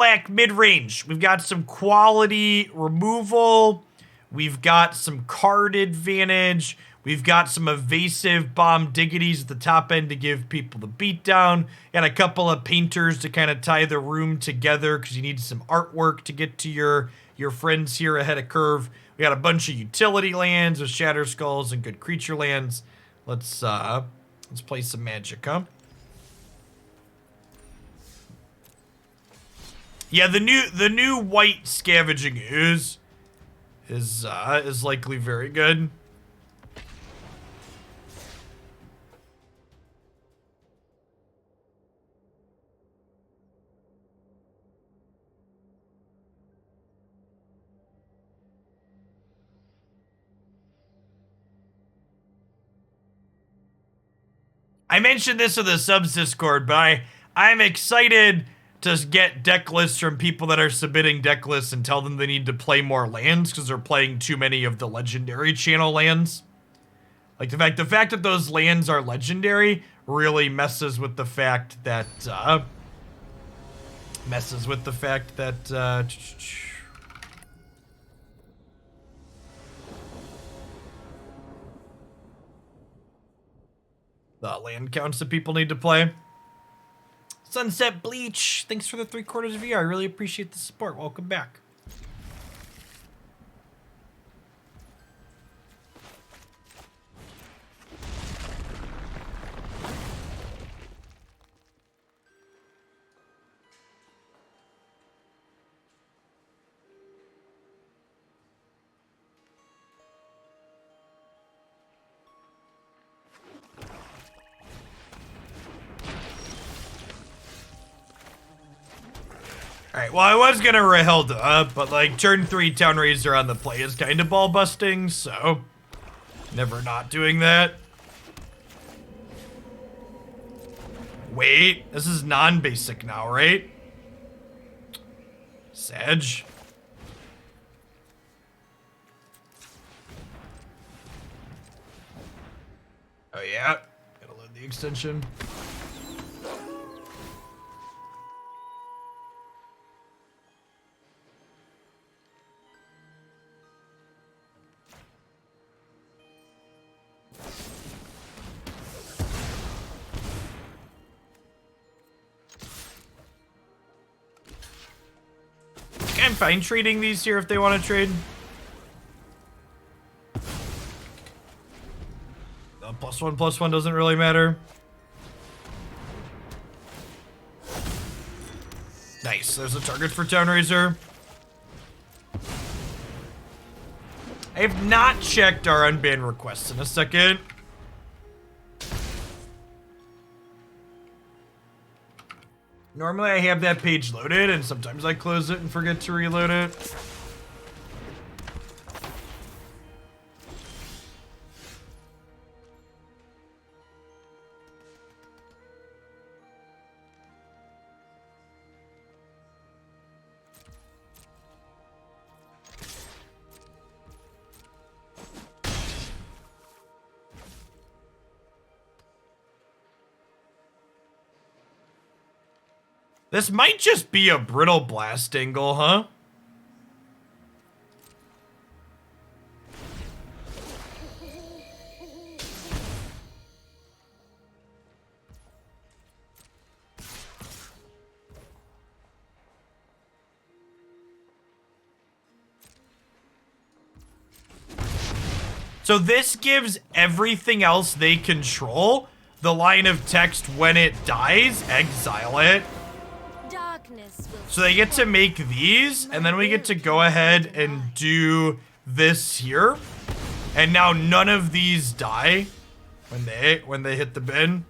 Black mid-range. We've got some quality removal. We've got some card advantage. We've got some evasive bomb diggities at the top end to give people the beatdown. And a couple of painters to kind of tie the room together because you need some artwork to get to your friends here ahead of curve. We got a bunch of utility lands with Shatter Skulls and good creature lands. Let's play some Magic, huh? Yeah, the new white Scavenging Ooze is likely very good. I mentioned this in the subs Discord, but I'm excited to get deck lists from people that are submitting deck lists and tell them they need to play more lands because they're playing too many of the legendary channel lands. Like the fact that those lands are legendary really messes with the fact that the land counts that people need to play. Sunset Bleach, thanks for the 3/4 of a year. I really appreciate the support. Welcome back. Alright, well, I was gonna Rahilda up, but like turn 3 Town Razor on the play is kind of ball busting, so never not doing that. Wait, this is non-basic now, right? Sedge. Oh yeah, gotta load the extension. I'm fine trading these here if they want to trade. The +1/+1 doesn't really matter. Nice, there's a target for Town Razor. I have not checked our unbanned requests in a second. Normally I have that page loaded, and sometimes I close it and forget to reload it. This might just be a Brittle Blast angle, huh? So this gives everything else they control the line of text when it dies, exile it. So they get to make these, and then we get to go ahead and do this here. And now none of these die when they hit the bin.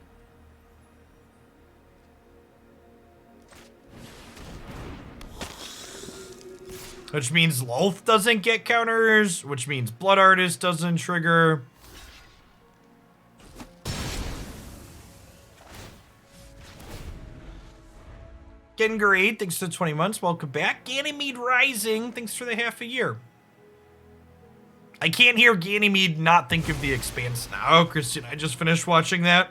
Which means Loath doesn't get counters, which means Blood Artist doesn't trigger. Gangrene, thanks for the 20 months. Welcome back. Ganymede Rising, thanks for the half a year. I can't hear Ganymede not think of the Expanse now. Christian, I just finished watching that.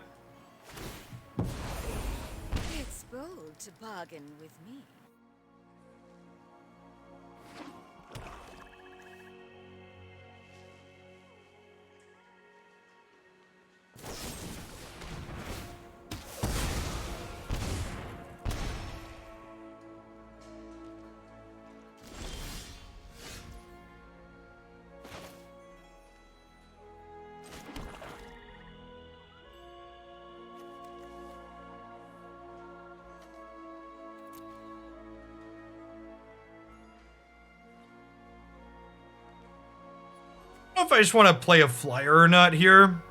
It's bold to bargain with me. I don't know if I just want to play a flyer or not here.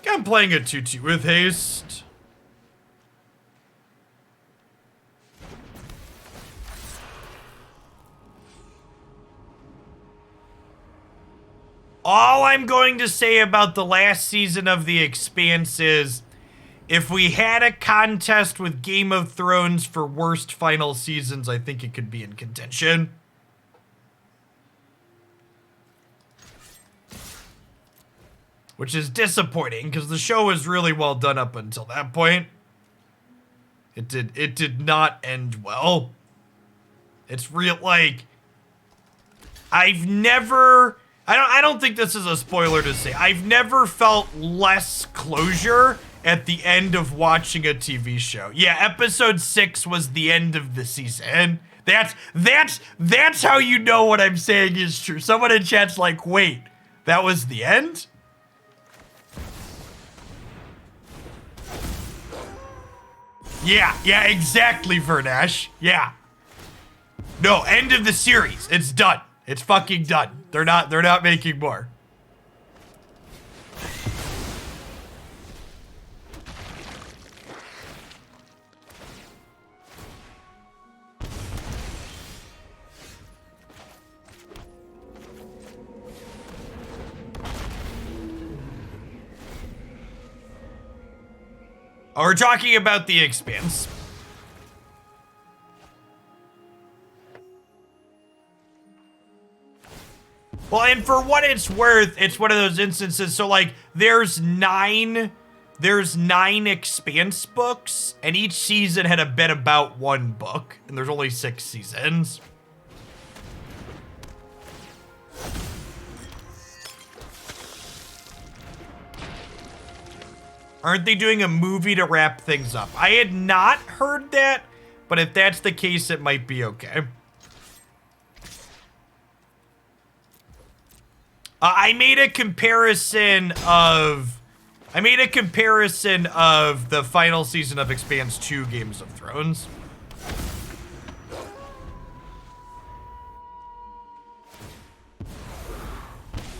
I'm playing a 2-2 with haste. All I'm going to say about the last season of The Expanse is, if we had a contest with Game of Thrones for worst final seasons, I think it could be in contention. Which is disappointing, because the show was really well done up until that point. It did not end well. It's real, like, I've never, I don't think this is a spoiler to say, I've never felt less closure at the end of watching a TV show. Yeah, episode 6 was the end of the season. That's how you know what I'm saying is true. Someone in chat's like, wait, that was the end? Yeah, exactly, Vernash. Yeah. No, end of the series. It's done. It's fucking done. They're not making more. Oh, we're talking about The Expanse. Well, and for what it's worth, it's one of those instances. So, like, there's nine Expanse books, and each season had a bit about one book, and there's only 6 seasons. Aren't they doing a movie to wrap things up? I had not heard that, but if that's the case, it might be okay. I made a comparison of the final season of Expanse 2 Games of Thrones.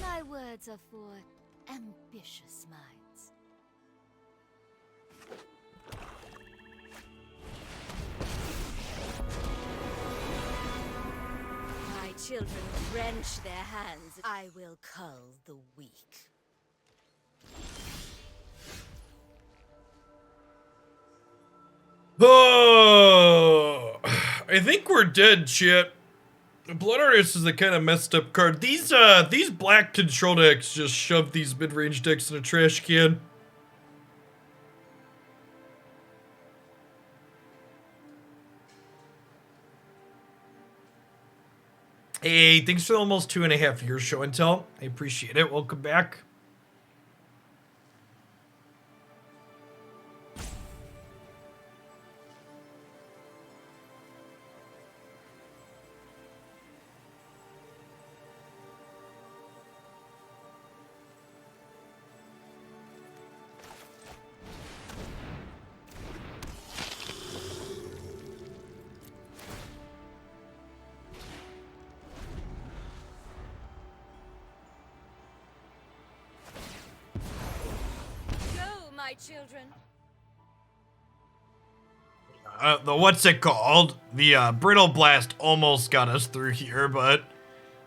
My words are for ambitious minds. My children wrench their hands. I will cull the weak. Oh, I think we're dead, shit. Blood Artist is a kind of messed up card. These black control decks just shoved these mid-range decks in a trash can. Hey, thanks for the almost 2.5 years show and tell. I appreciate it. Welcome back. My children. The what's it called? The Brittle Blast almost got us through here, but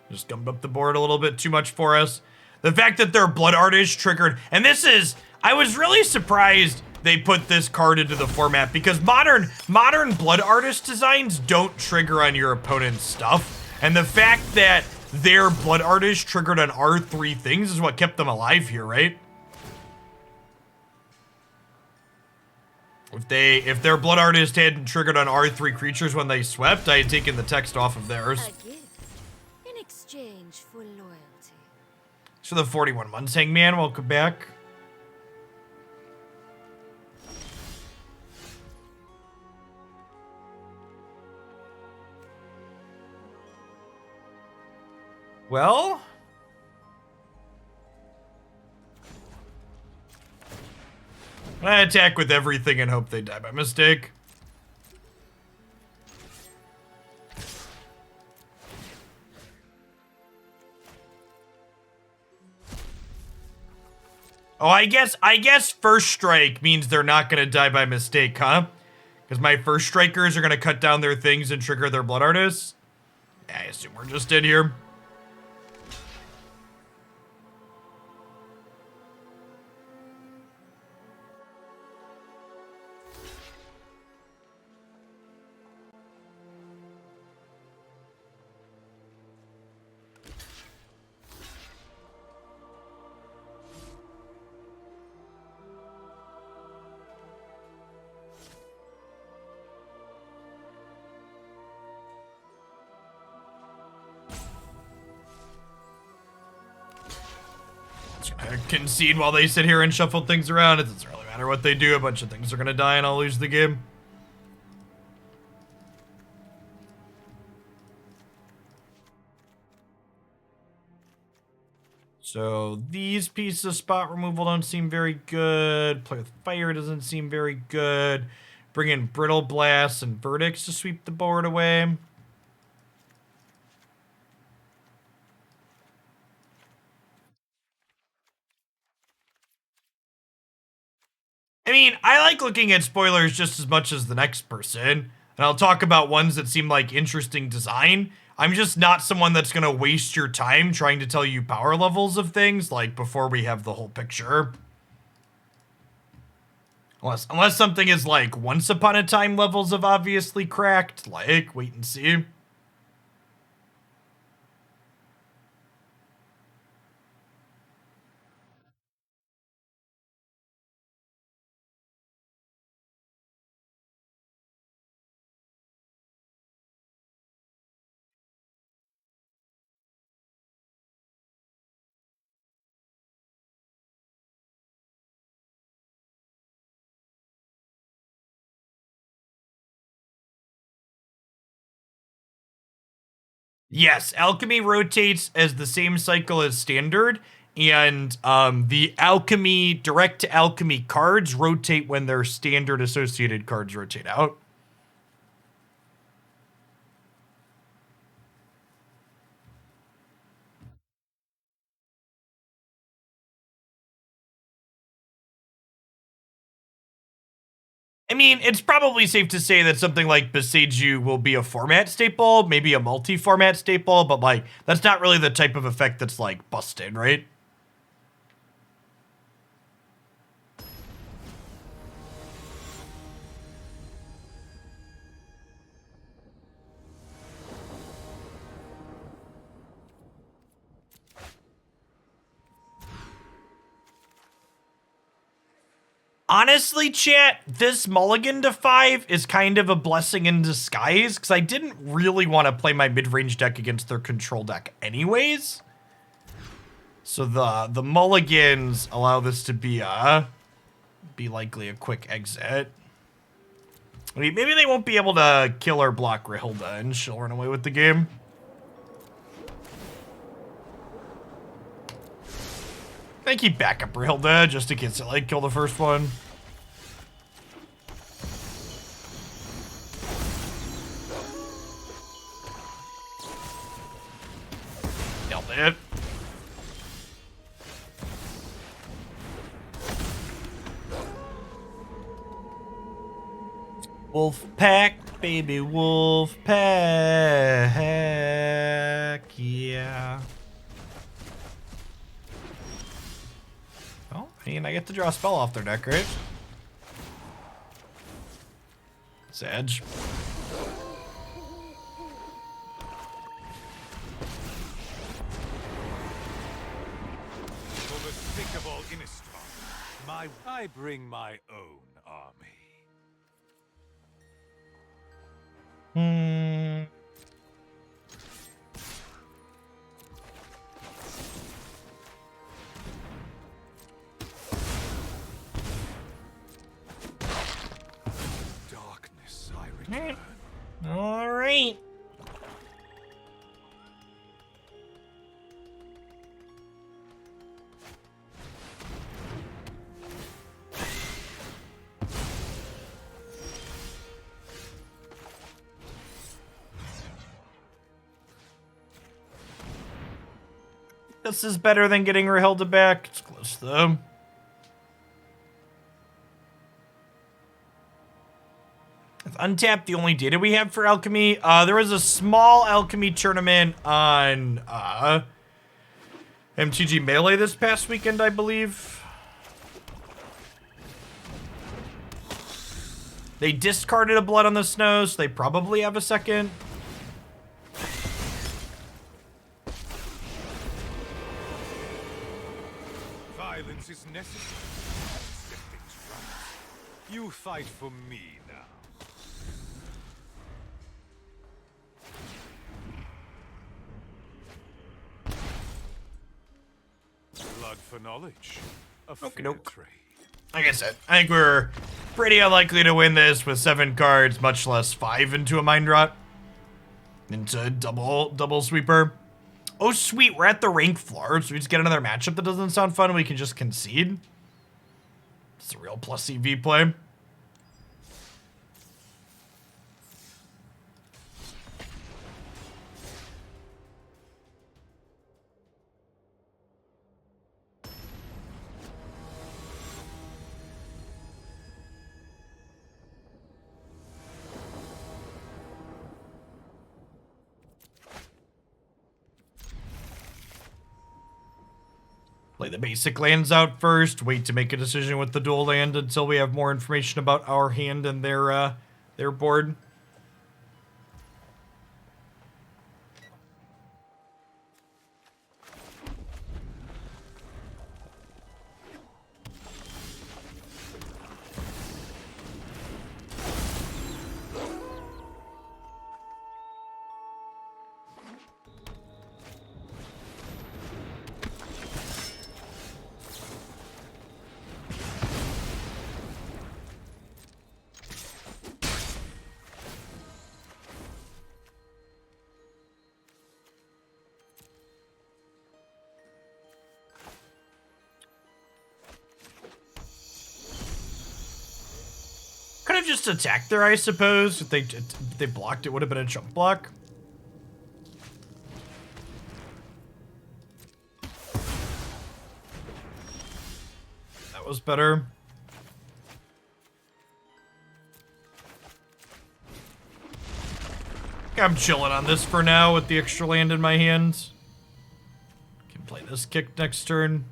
just gummed up the board a little bit too much for us. The fact that their Blood Artist triggered, and this is, I was really surprised they put this card into the format, because modern Blood Artist designs don't trigger on your opponent's stuff, and the fact that their Blood Artist triggered on R3 things is what kept them alive here, right? If their Blood Artist hadn't triggered on R3 creatures when they swept, I had taken the text off of theirs. A gift in exchange for loyalty. So the 41 months, Hangman, welcome back. Well, I attack with everything and hope they die by mistake. Oh, I guess first strike means they're not gonna die by mistake, huh? Because my first strikers are gonna cut down their things and trigger their blood artists. Yeah, I assume we're just in here. Concede while they sit here and shuffle things around. It doesn't really matter what they do. A bunch of things are gonna die and I'll lose the game. So these pieces of spot removal don't seem very good. Play with fire doesn't seem very good. Bring in brittle blasts and verdicts to sweep the board away. I mean, I like looking at spoilers just as much as the next person, and I'll talk about ones that seem like interesting design. I'm just not someone that's gonna waste your time trying to tell you power levels of things, like, before we have the whole picture. Unless something is like Once Upon a Time levels of obviously cracked, like, wait and see. Yes, Alchemy rotates as the same cycle as Standard, and the Alchemy, direct to Alchemy cards rotate when their Standard associated cards rotate out. I mean, it's probably safe to say that something like Beseiju will be a format staple, maybe a multi-format staple, but like, that's not really the type of effect that's like busted, right? Honestly, chat, this Mulligan to 5 is kind of a blessing in disguise, because I didn't really want to play my mid-range deck against their control deck anyways. So the Mulligans allow this to be likely a quick exit. I mean, maybe they won't be able to kill or block Rahilda, and she'll run away with the game. I keep backup Rahilda just in case it like kill the first one. Nailed it. Wolf pack, baby wolf pack, yeah. Well, I mean, I get to draw a spell off their deck, right? Sedge. I bring my own army. Darkness, I return. All right. This is better than getting Rahilda back. It's close though. untapped the only data we have for Alchemy. There was a small Alchemy tournament on MTG Melee this past weekend, I believe. They discarded a Blood on the Snow, so they probably have a second. Violence is necessary. Set things right. You fight for me now. Blood for knowledge. A fair trade. Like I said, I think we're pretty unlikely to win this with 7 cards, much less 5 into a Mind Rot. Into double sweeper. Oh sweet, we're at the rank floor, so we just get another matchup that doesn't sound fun and we can just concede. It's a real plus EV play. Play the basic lands out first, wait to make a decision with the dual land until we have more information about our hand and their board. Could have just attacked there, I suppose. If they blocked, it would have been a chunk block. That was better. I'm chilling on this for now with the extra land in my hands. Can play this kick next turn.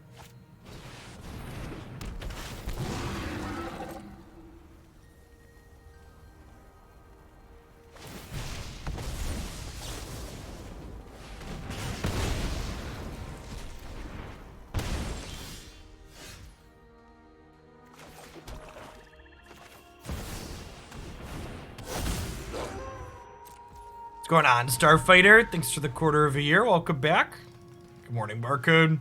What's going on, Starfighter? Thanks for the quarter of a year. Welcome back. Good morning, Barcode.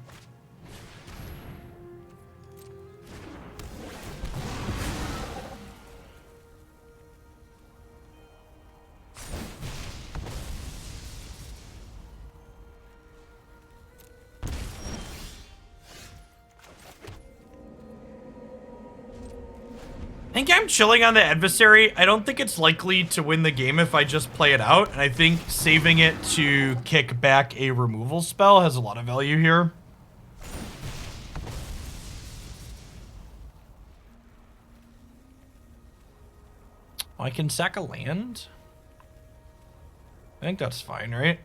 I think I'm chilling on the adversary. I don't think it's likely to win the game if I just play it out, and I think saving it to kick back a removal spell has a lot of value here. Oh, I can sack a land? I think that's fine, right?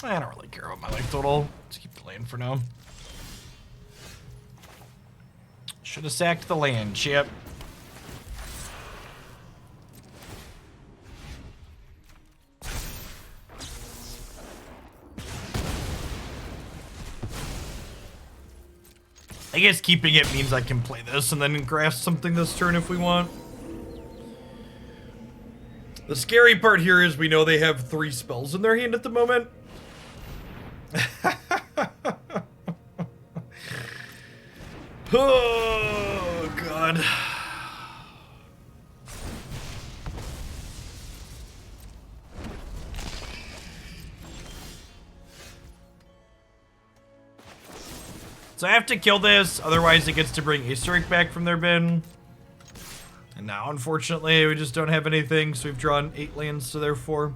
I don't really care about my life total. Let's keep the land for now. Should have sacked the land, chip. I guess keeping it means I can play this and then grasp something this turn if we want. The scary part here is we know they have 3 spells in their hand at the moment. Oh, God. So I have to kill this, otherwise it gets to bring Aetheryk back from their bin. And now, unfortunately, we just don't have anything, so we've drawn 8 lands to their 4.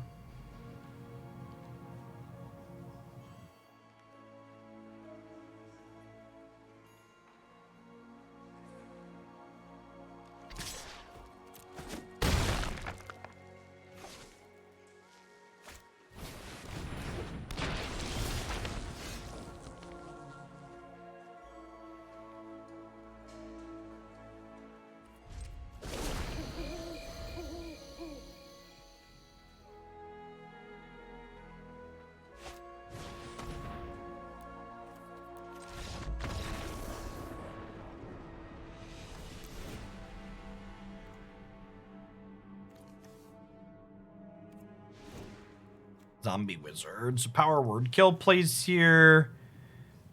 Zombie Wizards. Power Word Kill plays here.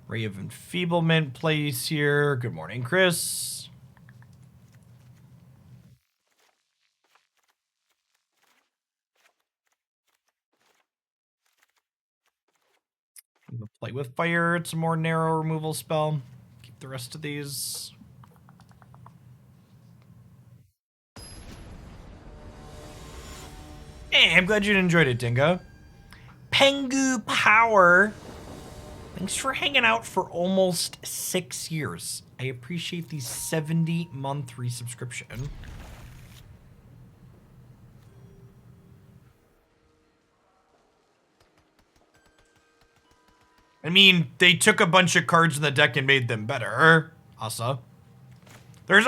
Ray of Enfeeblement plays here. Good morning, Chris. I'm gonna play with fire. It's a more narrow removal spell. Keep the rest of these. Hey, I'm glad you enjoyed it, Dingo. Pengu Power. Thanks for hanging out for almost 6 years. I appreciate the 70-month resubscription. I mean, they took a bunch of cards in the deck and made them better. Asa. It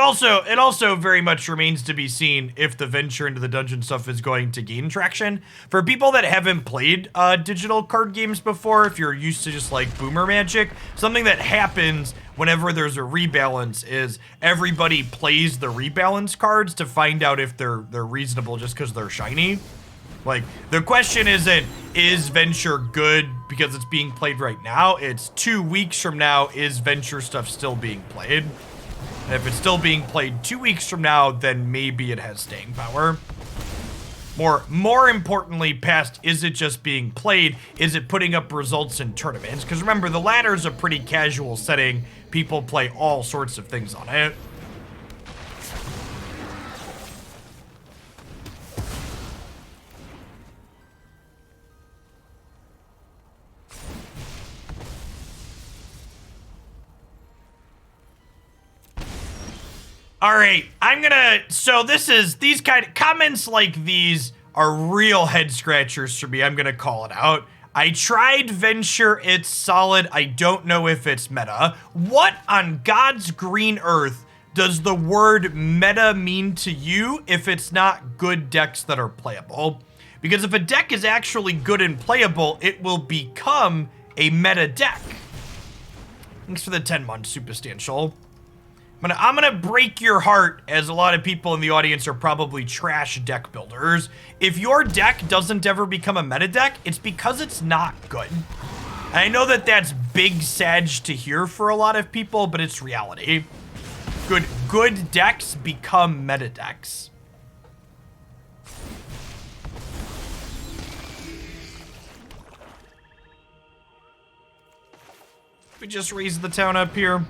also very much remains to be seen if the venture into the dungeon stuff is going to gain traction. For people that haven't played digital card games before, if you're used to just like Boomer Magic, something that happens whenever there's a rebalance is everybody plays the rebalance cards to find out if they're reasonable just because they're shiny. Like, the question isn't, is Venture good because it's being played right now? It's 2 weeks from now, is Venture stuff still being played? And if it's still being played 2 weeks from now, then maybe it has staying power. More importantly, past, is it just being played? Is it putting up results in tournaments? Because remember, the ladder's a pretty casual setting. People play all sorts of things on it. All right, these kind of comments like these are real head scratchers for me. I'm gonna call it out. I tried Venture, it's solid. I don't know if it's meta. What on God's green earth does the word meta mean to you if it's not good decks that are playable? Because if a deck is actually good and playable, it will become a meta deck. Thanks for the 10 months, Substantial. I'm gonna break your heart, as a lot of people in the audience are probably trash deck builders. If your deck doesn't ever become a meta deck, it's because it's not good. And I know that that's big sag to hear for a lot of people, but it's reality. Good decks become meta decks. We just raised the town up here.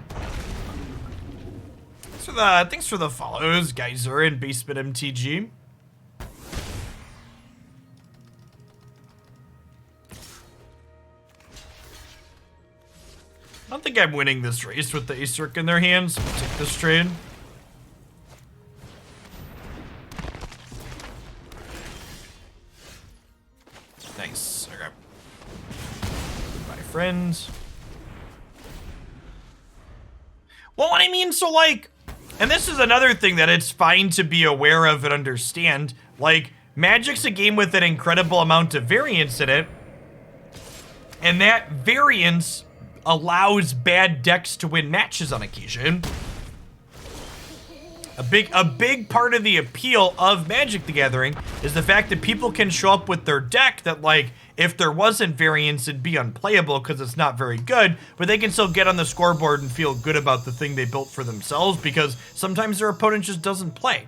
Thanks for the follows, Geyser and Basement MTG. I don't think I'm winning this race with the Acerc in their hands. I'll take this trade. Nice. Okay. Goodbye, friends. Well, I mean, so like, and this is another thing that it's fine to be aware of and understand. Like, Magic's a game with an incredible amount of variance in it. And that variance allows bad decks to win matches on occasion. A big part of the appeal of Magic the Gathering is the fact that people can show up with their deck that, like, if there wasn't variance, it'd be unplayable because it's not very good, but they can still get on the scoreboard and feel good about the thing they built for themselves because sometimes their opponent just doesn't play.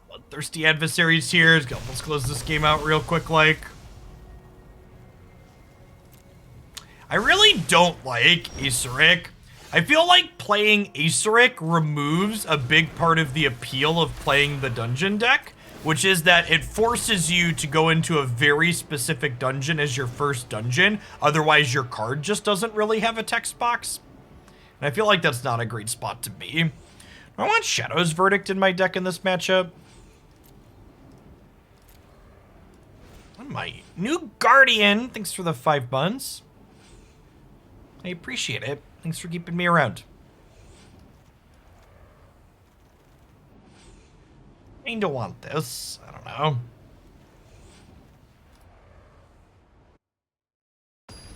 Bloodthirsty adversaries here. Let's close this game out real quick, like. I really don't like Acerc. I feel like playing Acerc removes a big part of the appeal of playing the dungeon deck, which is that it forces you to go into a very specific dungeon as your first dungeon. Otherwise, your card just doesn't really have a text box. And I feel like that's not a great spot to be. I want Shadow's Verdict in my deck in this matchup. My new Guardian. Thanks for the 5 months. I appreciate it. Thanks for keeping me around. I don't want this. I don't know.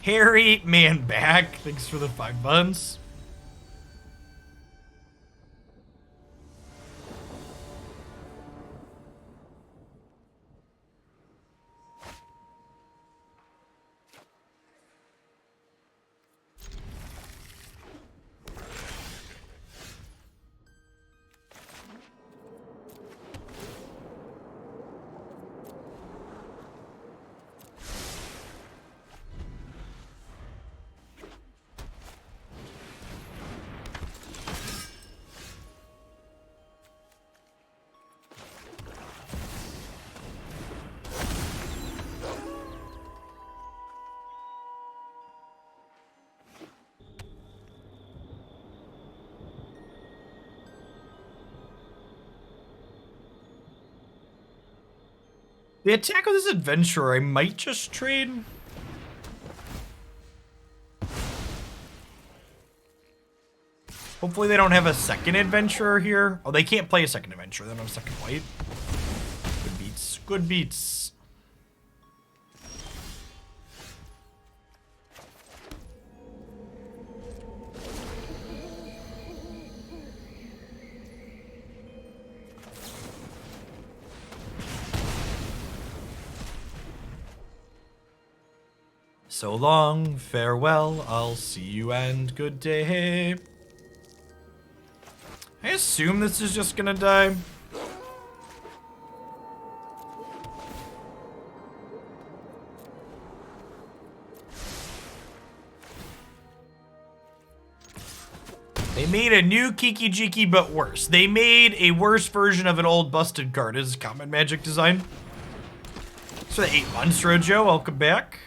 Harry Man back. Thanks for the 5 months. The attack of this adventurer, I might just trade. Hopefully they don't have a second adventurer here. Oh, they can't play a second adventurer. They don't have a second white. Good beats. Good beats. So long, farewell, I'll see you and good day. I assume this is just gonna die. They made a new Kiki Jiki, but worse. They made a worse version of an old busted card as common magic design. So the 8 months, Rojo, welcome back.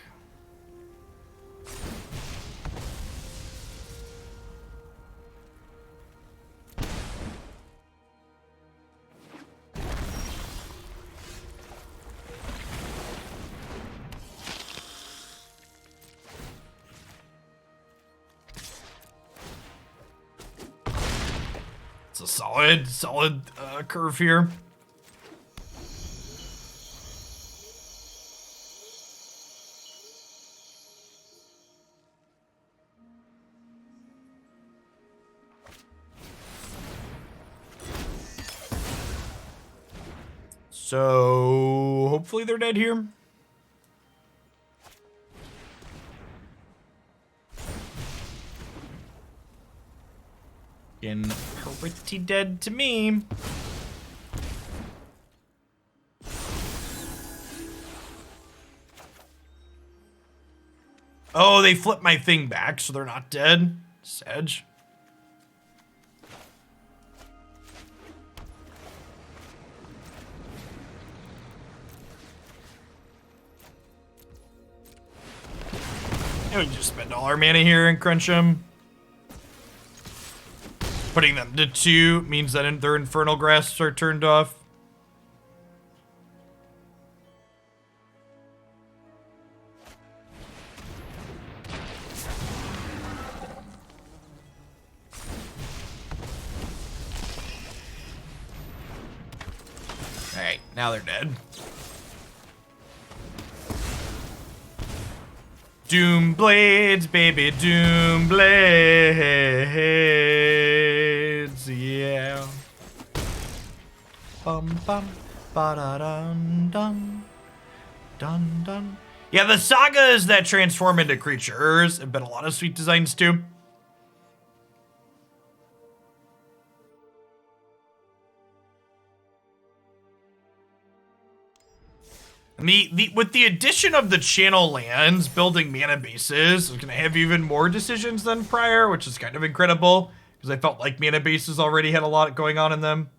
It's a solid curve here. So hopefully they're dead here. Getting pretty dead to me. Oh, they flipped my thing back, so they're not dead. Sedge. And we can just spend all our mana here and crunch them. Putting them to 2 means that their infernal grasps are turned off. Alright, now they're dead. Doom blades, baby, doom blades, yeah. Bum bum, ba da dun dun, dun dun. Yeah, the sagas that transform into creatures have been a lot of sweet designs too. With the addition of the channel lands, building mana bases is going to have even more decisions than prior, which is kind of incredible, because I felt like mana bases already had a lot going on in them.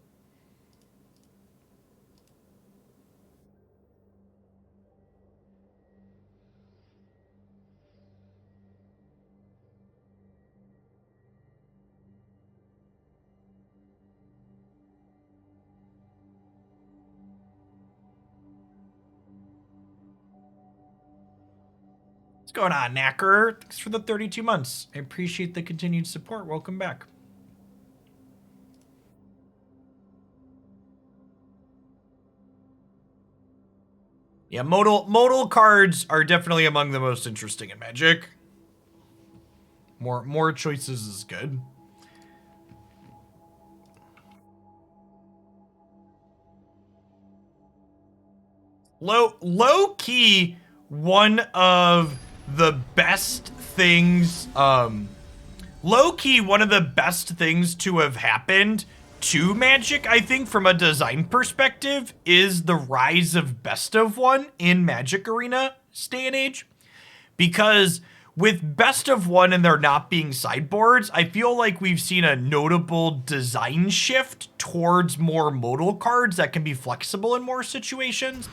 What's going on, Knacker? Thanks for the 32 months. I appreciate the continued support. Welcome back. Yeah, modal cards are definitely among the most interesting in Magic. More choices is good. Low key, one of the best things, low key, one of the best things to have happened to Magic, I think, from a design perspective, is the rise of Best of One in Magic Arena day and age. Because with Best of One and there not being sideboards, I feel like we've seen a notable design shift towards more modal cards that can be flexible in more situations.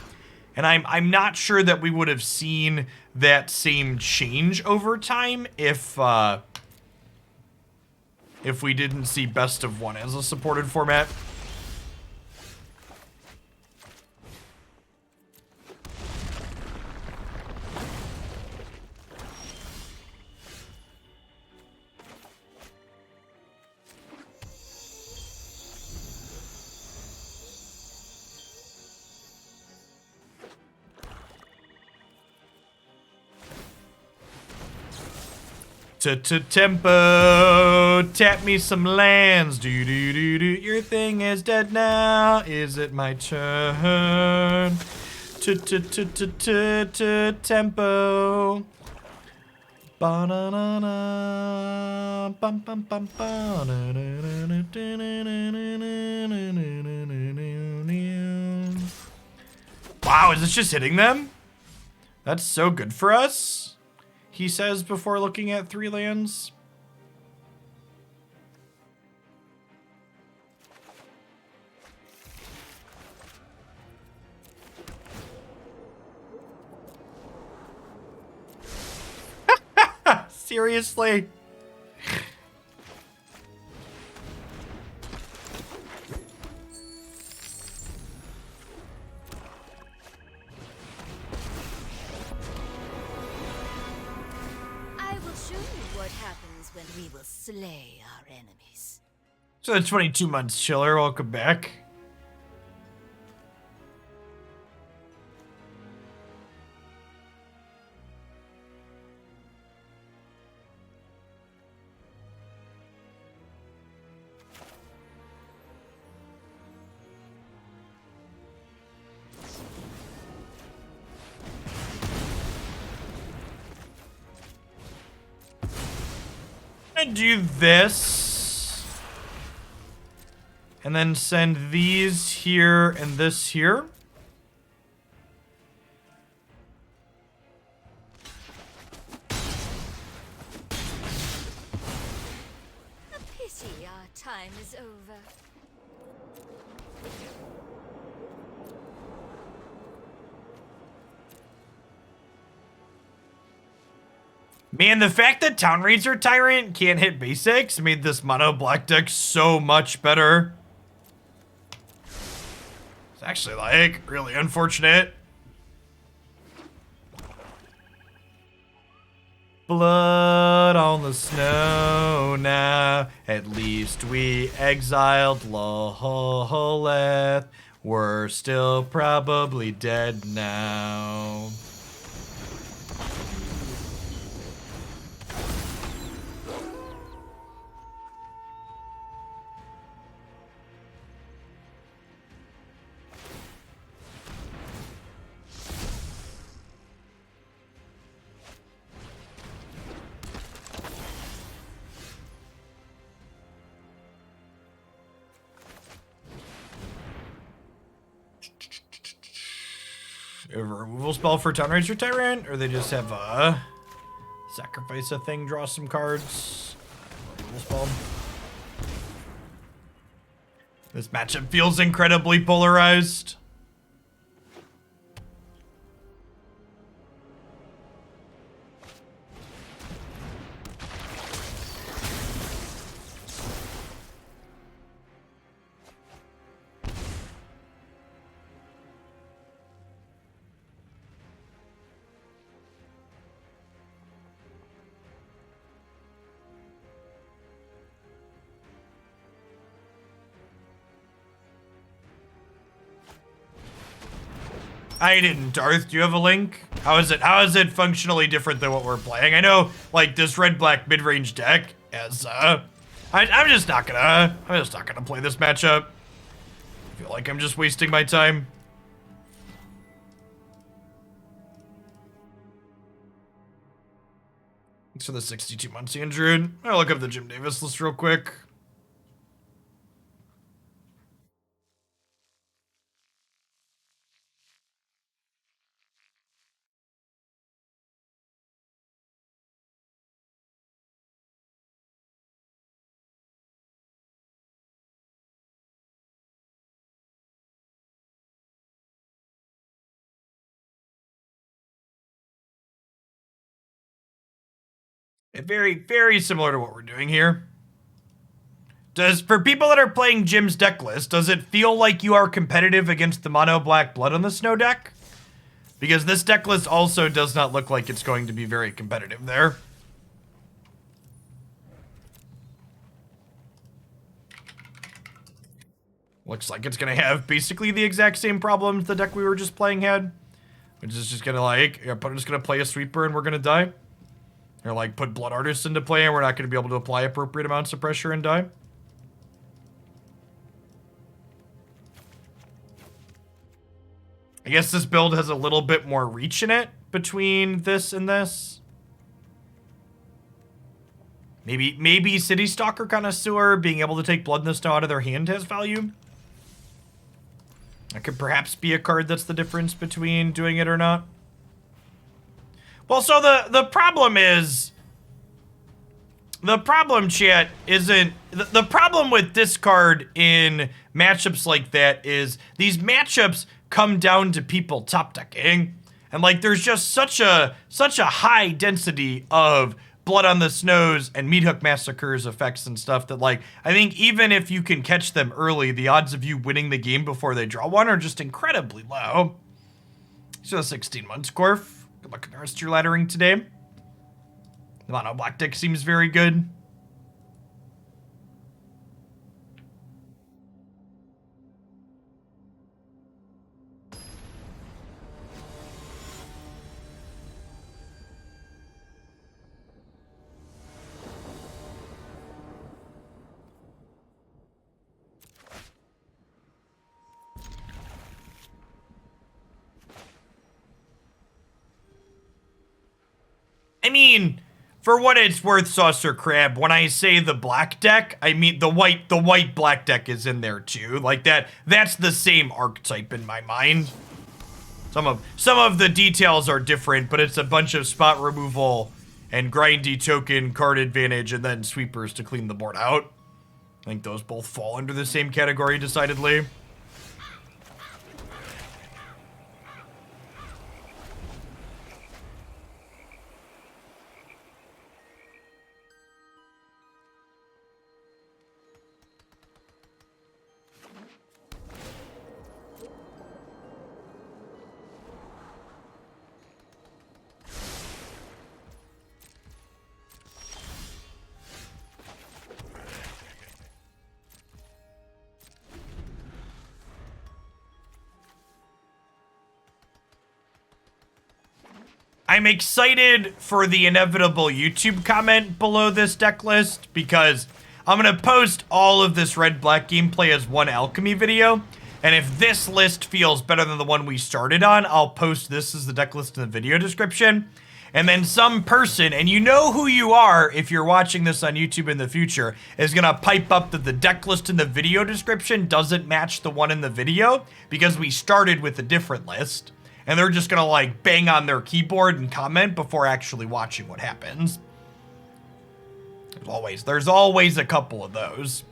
And I'm not sure that we would have seen that same change over time if we didn't see Best of One as a supported format. Tempo, tap me some lands. Do. Your thing is dead now. Is it my turn? Tempo. Ba-na-na-na. Bum bum bum ba. Wow, is this just hitting them? That's so good for us. He says before looking at 3 lands. Seriously? When we will slay our enemies. So the 22 months chiller, welcome back. And do this, and then send these here and this here. A pity our time is over. Man, the fact that Town Raiser Tyrant can't hit basics made this mono black deck so much better. It's actually, like, really unfortunate. Blood on the snow now. At least we exiled Loleth. We're still probably dead now. A removal spell for Town Raiser Tyrant, or they just have a sacrifice a thing, draw some cards. Removal spell. This matchup feels incredibly polarized. I didn't. Darth, do you have a link? How is it functionally different than what we're playing? I know, like, this red-black mid-range deck as, I'm just not gonna play this matchup. I feel like I'm just wasting my time. Thanks for the 62 months, Andrew. I'll look up the Jim Davis list real quick. Very, very similar to what we're doing here. For people that are playing Jim's deck list, does it feel like you are competitive against the mono black blood on the snow deck? Because this deck list also does not look like it's going to be very competitive there. Looks like it's going to have basically the exact same problems the deck we were just playing had. Which is just going to like, I'm just going to play a sweeper and we're going to die. Or like put Blood Artists into play and we're not going to be able to apply appropriate amounts of pressure and die. I guess this build has a little bit more reach in it between this and this. Maybe City Stalker Connoisseur being able to take Blood in the Snow out of their hand has value. That could perhaps be a card that's the difference between doing it or not. Well, so the problem is... The problem, chat, isn't... The problem with this card in matchups like that is these matchups come down to people top decking. And, like, there's just such a high density of Blood on the Snows and Meathook Massacres effects and stuff that, like, I think even if you can catch them early, the odds of you winning the game before they draw one are just incredibly low. So 16 months, Gorf. Good luck in the rest of your laddering today. The mono black deck seems very good. I mean, for what it's worth, Saucer Crab, when I say the black deck, I mean the white black deck is in there too. Like that's the same archetype in my mind. Some of the details are different, but it's a bunch of spot removal and grindy token card advantage and then sweepers to clean the board out. I think those both fall under the same category decidedly. I'm excited for the inevitable YouTube comment below this deck list because I'm going to post all of this red-black gameplay as one Alchemy video. And if this list feels better than the one we started on, I'll post this as the deck list in the video description. And then some person, and you know who you are if you're watching this on YouTube in the future, is going to pipe up that the deck list in the video description doesn't match the one in the video because we started with a different list. And they're just gonna like bang on their keyboard and comment before actually watching what happens. There's always a couple of those.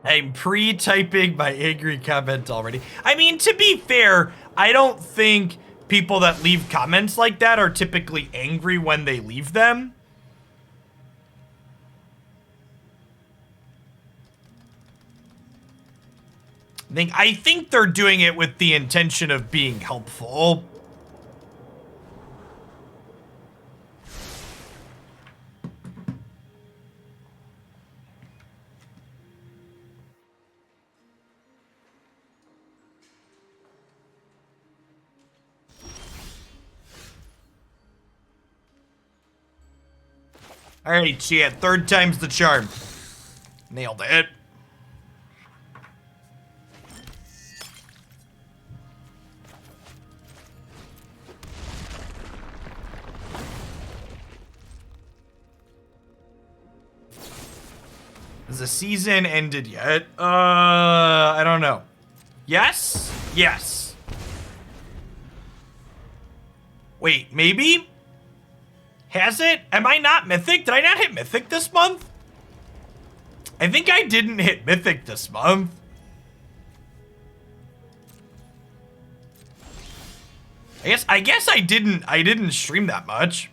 I'm pre-typing my angry comment already. I mean, to be fair, I don't think people that leave comments like that are typically angry when they leave them. I think they're doing it with the intention of being helpful. All right, chat. Third time's the charm. Nailed it. Has the season ended yet? I don't know. Yes? Yes. Wait, maybe? Has it? Am I not Mythic? Did I not hit Mythic this month? I think I didn't hit Mythic this month. I guess I didn't stream that much.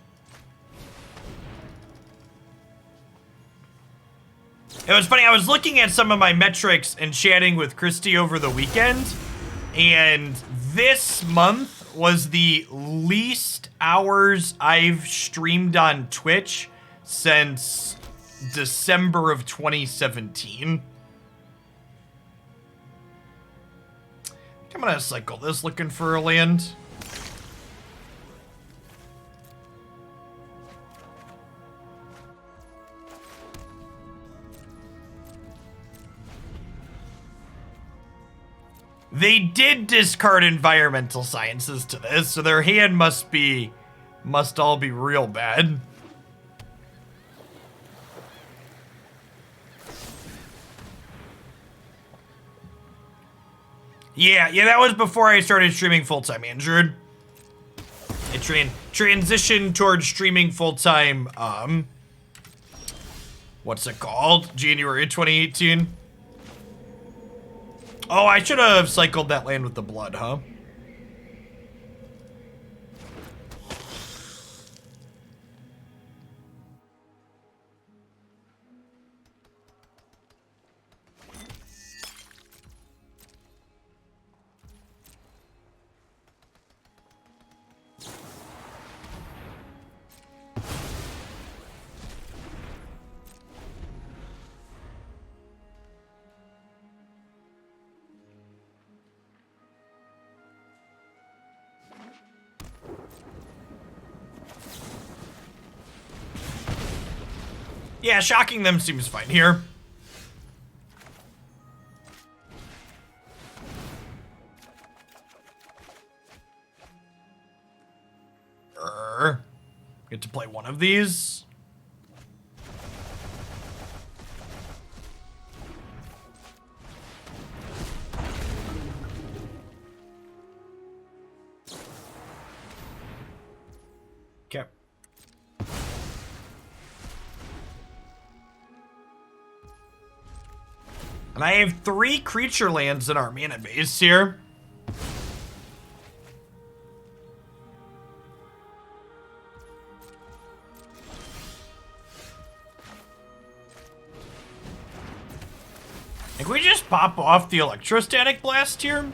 It was funny, I was looking at some of my metrics and chatting with Christy over the weekend, and this month was the least hours I've streamed on Twitch since December of 2017. I'm gonna cycle this looking for a land. They did discard environmental sciences to this, so their hand must all be real bad. Yeah, that was before I started streaming full-time, Andrew. I transitioned towards streaming full-time, what's it called? January 2018. Oh, I should have cycled that land with the blood, huh? Yeah, shocking them seems fine here. Get to play one of these. Okay. And I have 3 creature lands in our mana base here. Can we just pop off the electrostatic blast here?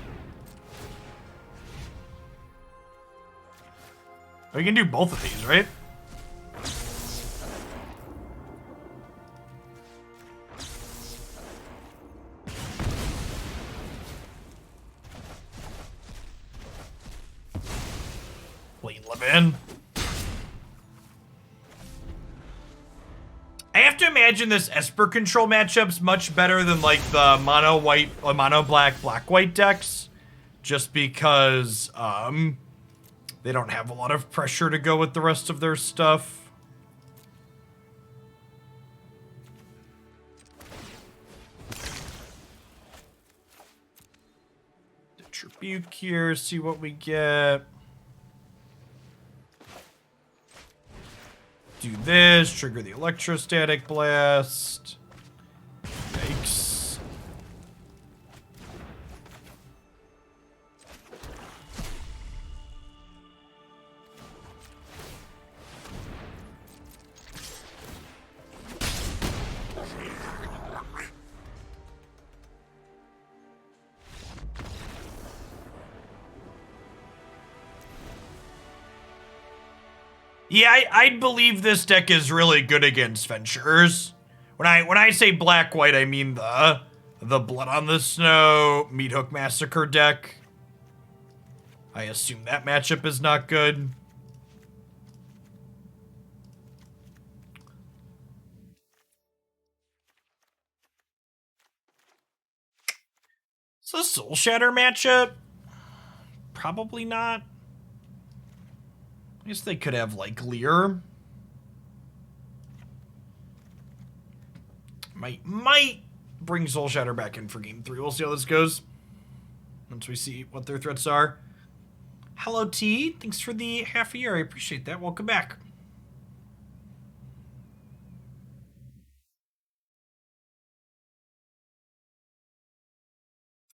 We can do both of these, right? Clean Levin. I have to imagine this Esper control matchup's much better than like the mono white or mono black white decks, just because they don't have a lot of pressure to go with the rest of their stuff. The Tribute here, see what we get. Do this, trigger the electrostatic blast. Yikes. Yeah, I'd believe this deck is really good against Ventures. When I say black-white, I mean the Blood on the Snow, Meat Hook Massacre deck. I assume that matchup is not good. So Soul Shatter matchup? Probably not. I guess they could have, like, Lear. Might bring Soul Shatter back in for game 3. We'll see how this goes once we see what their threats are. Hello, T. Thanks for the half a year. I appreciate that. Welcome back.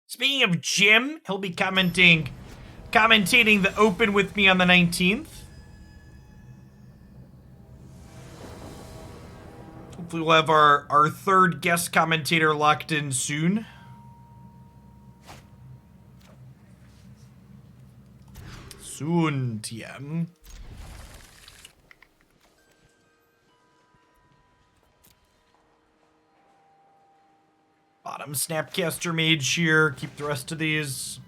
Speaking of Jim, he'll be commentating the Open with me on the 19th. Hopefully we'll have our third guest commentator locked in soon. Soon, TM. Bottom Snapcaster Mage here. Keep the rest of these.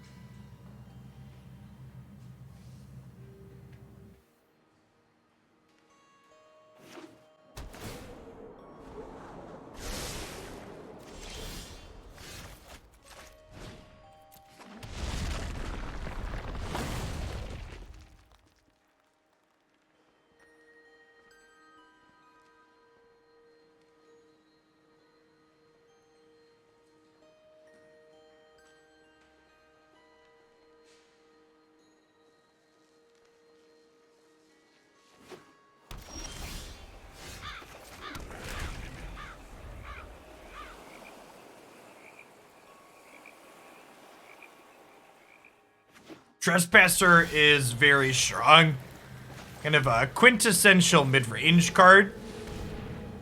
Trespasser is very strong. Kind of a quintessential mid-range card.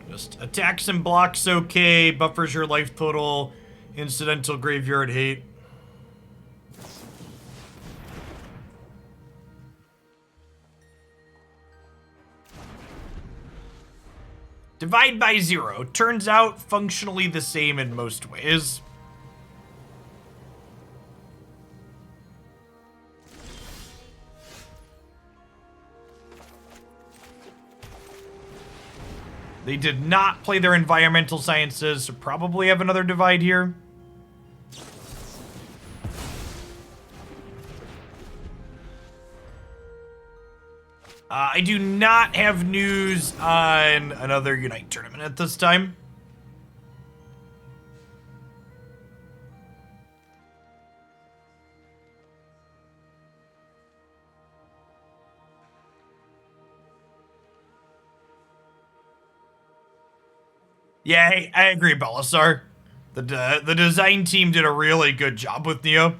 Just attacks and blocks okay, buffers your life total, incidental graveyard hate. Divide by 0. Turns out functionally the same in most ways. They did not play their environmental sciences, so probably have another divide here. I do not have news on another Unite tournament at this time. Yeah, I agree, Belisar. The design team did a really good job with Neo.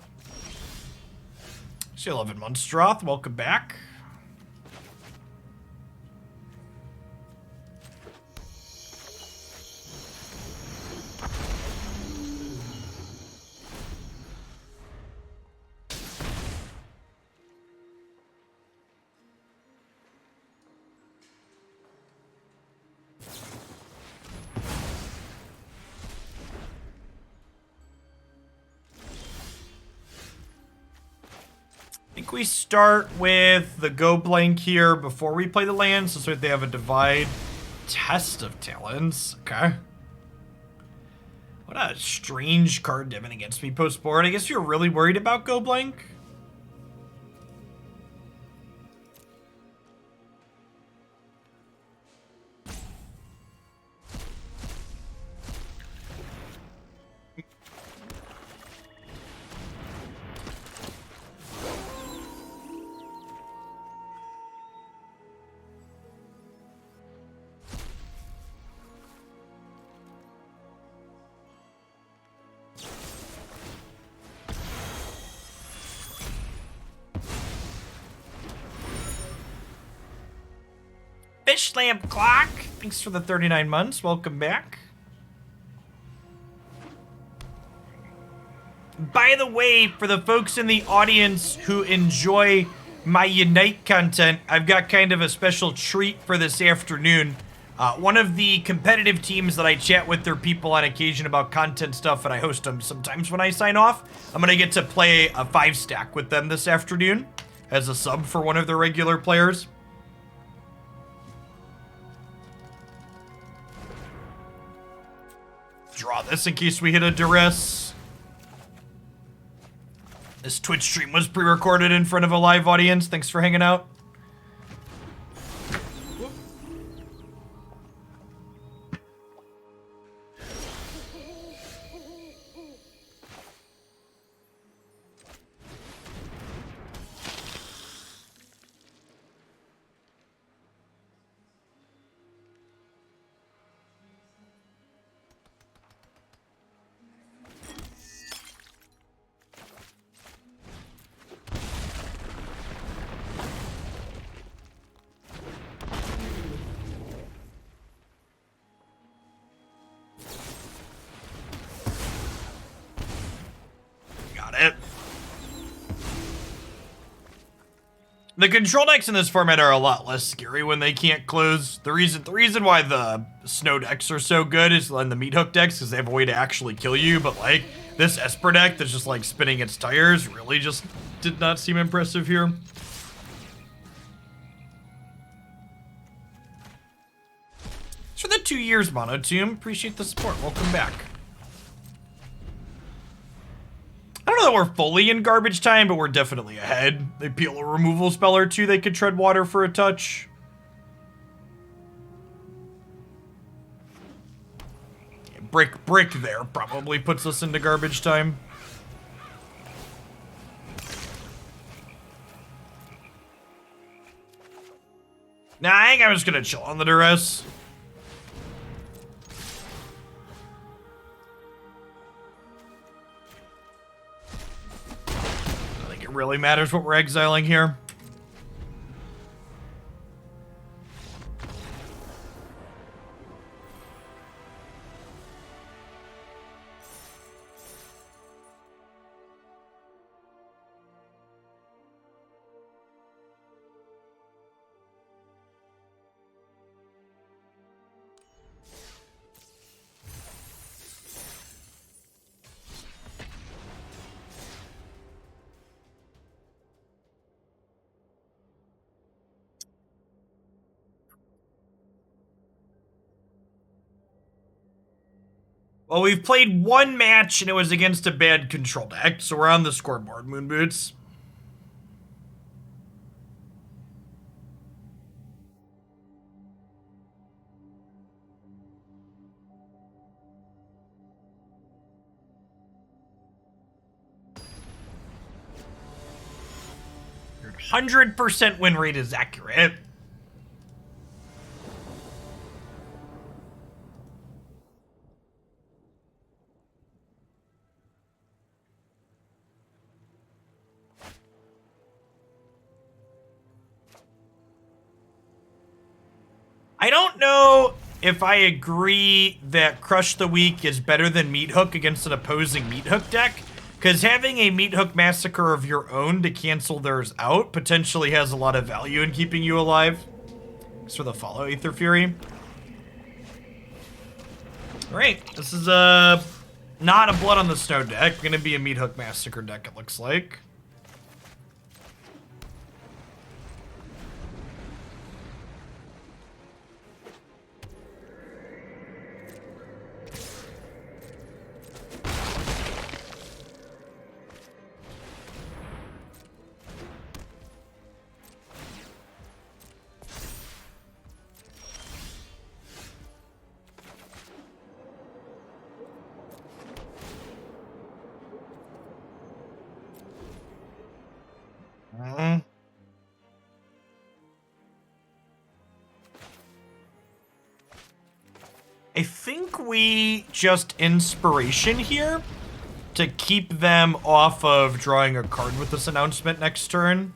See 11 Monstroth, welcome back. I think we start with the go blank here before we play the lands, so they have a divide. Test of Talents, okay. What a strange card diving against me post board. I guess you're really worried about go blank? Fish Lamp Clock, thanks for the 39 months. Welcome back. By the way, for the folks in the audience who enjoy my Unite content, I've got kind of a special treat for this afternoon. One of the competitive teams that I chat with their people on occasion about content stuff, and I host them sometimes when I sign off. I'm gonna get to play a 5-stack with them this afternoon as a sub for one of their regular players. Draw this in case we hit a duress. This Twitch stream was pre-recorded in front of a live audience. Thanks for hanging out. The control decks in this format are a lot less scary when they can't close. The reason why the snow decks are so good is in the meat hook decks because they have a way to actually kill you, but like this Esper deck that's just like spinning its tires really just did not seem impressive here. Thanks for the 2 years, Monotune. Appreciate the support. Welcome back. I don't know that we're fully in garbage time, but we're definitely ahead. They peel a removal spell or two, they could tread water for a touch. Brick there probably puts us into garbage time. Nah, I think I'm just gonna chill on the duress. Really matters what we're exiling here. Well, we've played one match, and it was against a bad control deck, so we're on the scoreboard, Moon Boots. Your 100% win rate is accurate. I don't know if I agree that Crush the Weak is better than Meat Hook against an opposing Meat Hook deck, because having a Meat Hook Massacre of your own to cancel theirs out potentially has a lot of value in keeping you alive. Thanks for the follow, Aether Fury. Alright, this is not a Blood on the Snow deck. Gonna be a Meat Hook Massacre deck, it looks like. I think we just Inspiration here to keep them off of drawing a card with this announcement next turn.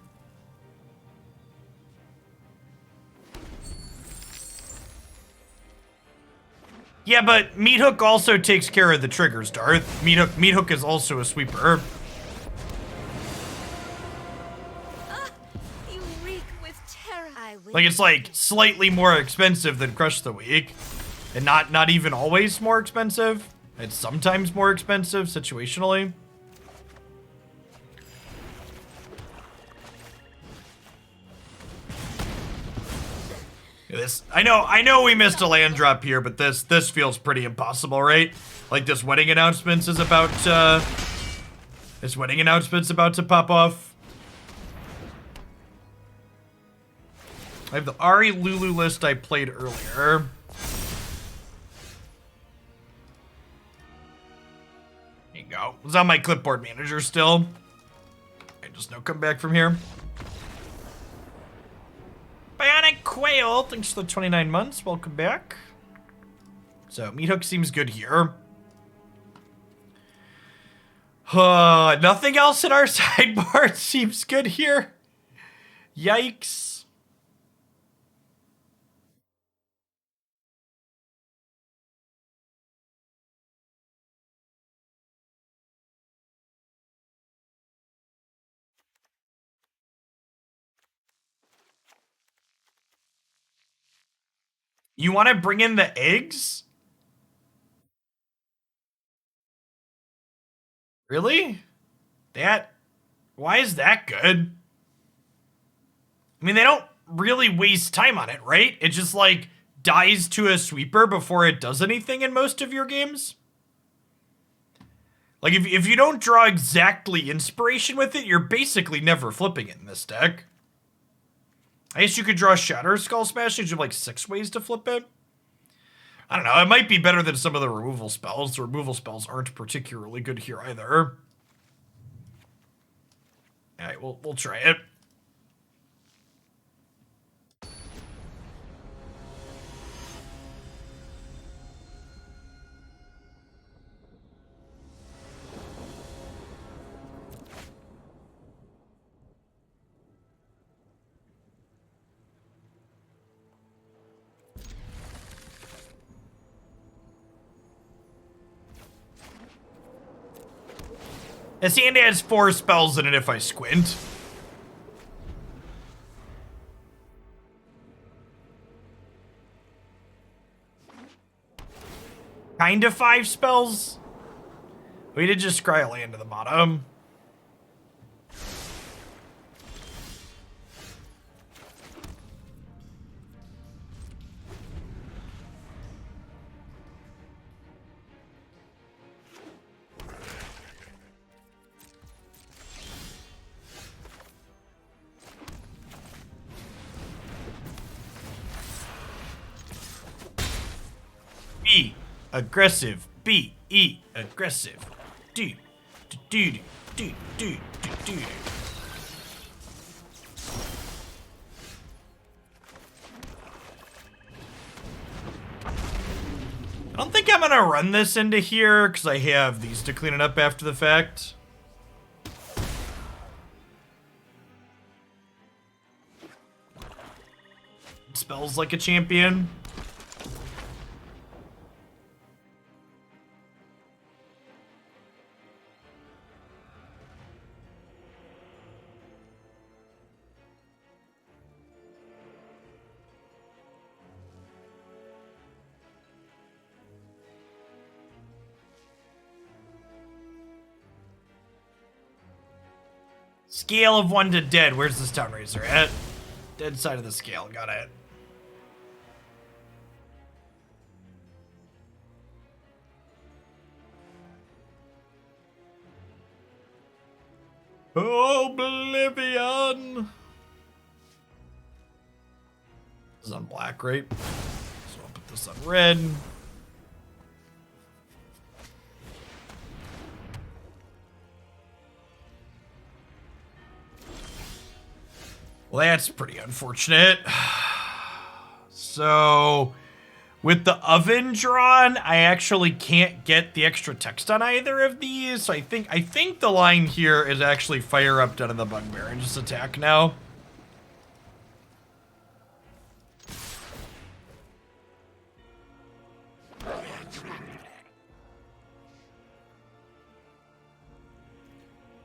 Yeah, but Meat Hook also takes care of the triggers, Darth. Meat Hook is also a sweeper. Like, it's like slightly more expensive than Crush the Weak. And not even always more expensive. It's sometimes more expensive situationally. This I know we missed a land drop here, but this feels pretty impossible, right? Like this wedding announcement's about to pop off. I have the Ari Lulu list I played earlier. There you go. It was on my clipboard manager still. I just no come back from here. Bionic Quail, thanks for the 29 months. Welcome back. So, Meat Hook seems good here. Nothing else in our sideboard seems good here. Yikes. You want to bring in the eggs? Really? Why is that good? I mean, they don't really waste time on it, right? It just, like, dies to a sweeper before it does anything in most of your games. Like, if you don't draw exactly inspiration with it, you're basically never flipping it in this deck. I guess you could draw Shatter Skull Smash. You have, like, 6 ways to flip it. I don't know. It might be better than some of the removal spells. The removal spells aren't particularly good here either. All right, we'll try it. This hand has 4 spells in it if I squint. Kinda 5 spells. We did just scry a land to the bottom. Be aggressive. Be aggressive. Do. I don't think I'm gonna run this into here because I have these to clean it up after the fact. Spells like a champion. Scale of 1 to dead. Where's the Stone Razor at? Dead side of the scale. Got it. Oblivion. This is on black, right? So I'll put this on red. Well, that's pretty unfortunate. So, with the oven drawn, I actually can't get the extra text on either of these. So I think the line here is actually fire up down in the Bugbear and just attack now.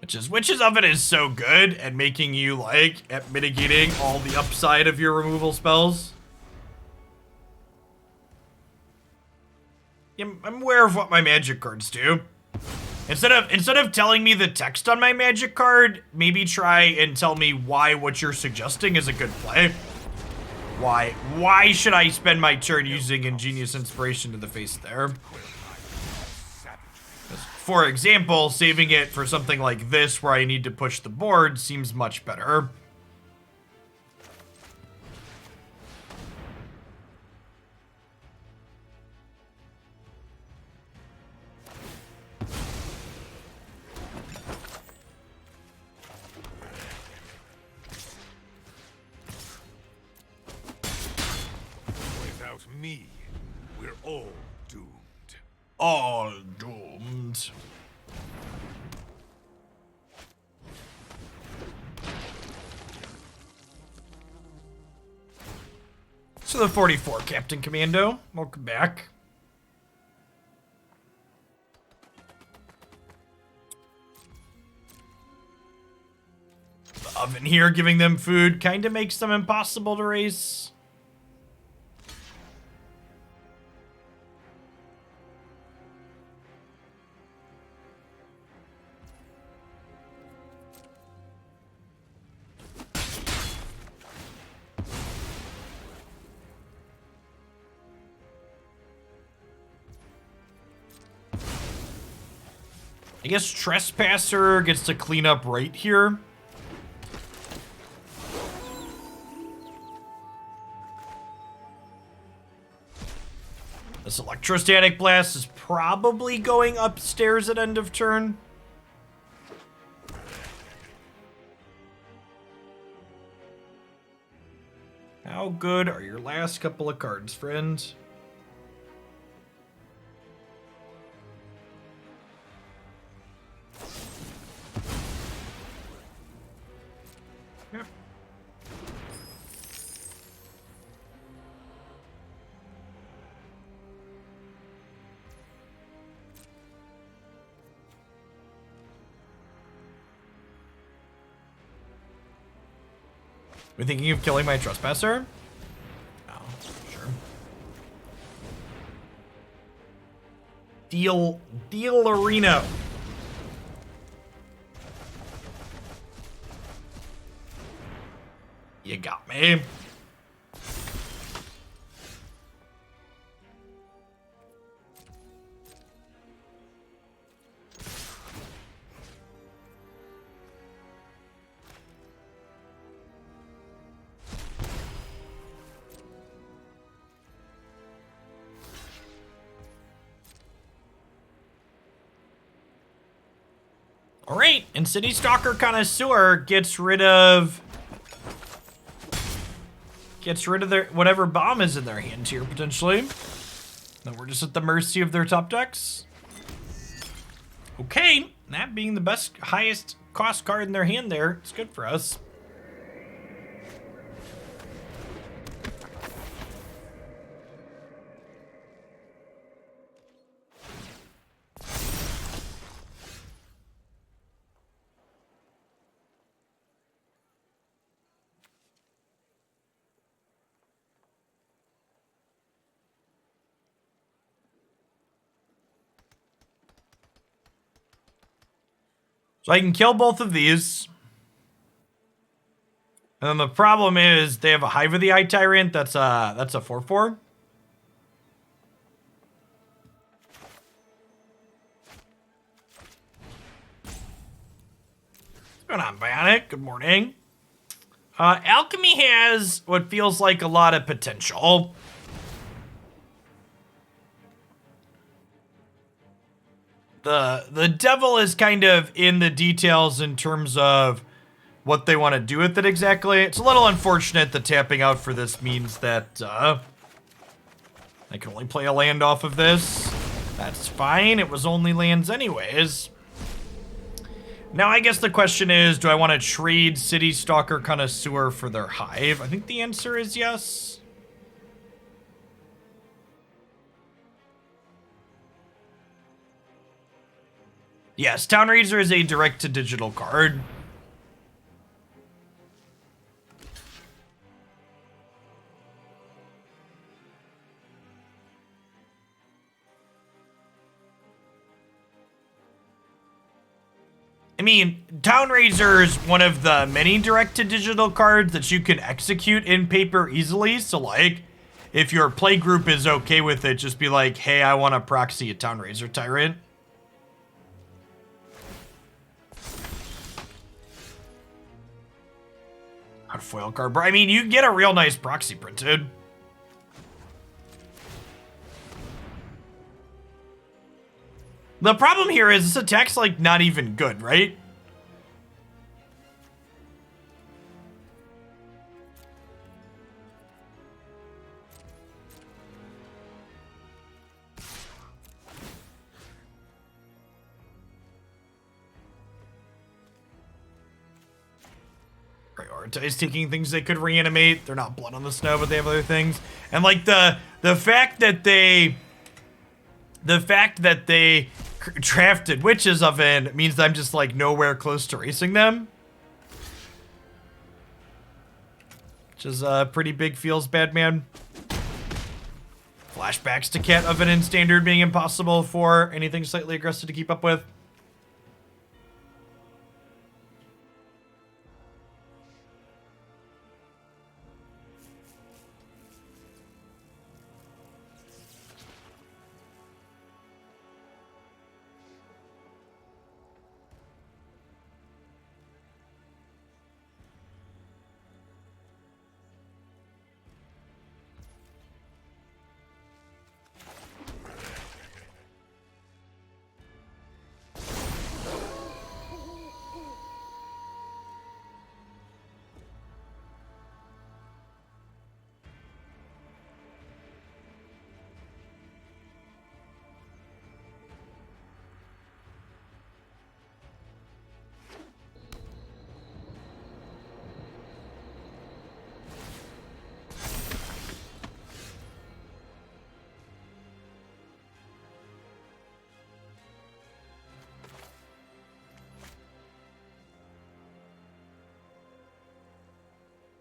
Witch's Oven is so good at making you, like, at mitigating all the upside of your removal spells. I'm aware of what my magic cards do. Instead of telling me the text on my magic card, maybe try and tell me why what you're suggesting is a good play. Why should I spend my turn using Ingenious Inspiration to the face there? For example, saving it for something like this where I need to push the board seems much better. Without me, we're all doomed. All doomed. So the 44, Captain Commando. Welcome back. The oven here giving them food kind of makes them impossible to race. I guess Trespasser gets to clean up right here. This Electrostatic Blast is probably going upstairs at end of turn. How good are your last couple of cards, friend? Yep. We thinking of killing my Trespasser? Oh, sure. Deal Arena. You got me. All right, and City Stalker Connoisseur gets rid of their whatever bomb is in their hand here potentially. Then we're just at the mercy of their top decks. Okay, that being the best, highest cost card in their hand there, it's good for us. So I can kill both of these. And then the problem is they have a Hive of the Eye Tyrant. That's a 4/4. What's going on, Bionic? Good morning. Alchemy has what feels like a lot of potential. The devil is kind of in the details in terms of what they want to do with it exactly. It's a little unfortunate that tapping out for this means that I can only play a land off of this. That's fine. It was only lands anyways. Now I guess the question is, do I want to trade City Stalker Connoisseur for their Hive? I think the answer is yes. Yes, Town Raiser is a direct-to-digital card. I mean, Town Raiser is one of the many direct-to-digital cards that you can execute in paper easily. So, like, if your play group is okay with it, just be like, hey, I want to proxy a Town Raiser Tyrant. A foil card. I mean, you can get a real nice proxy printed. The problem here is this attack's, like, not even good, right? Prioritize taking things they could reanimate. They're not blood on the snow, but they have other things. And, like, the fact that they... The fact that they drafted Witch's Oven means that I'm just, like, nowhere close to racing them. Which is pretty big feels bad, man. Flashbacks to Cat Oven in Standard being impossible for anything slightly aggressive to keep up with.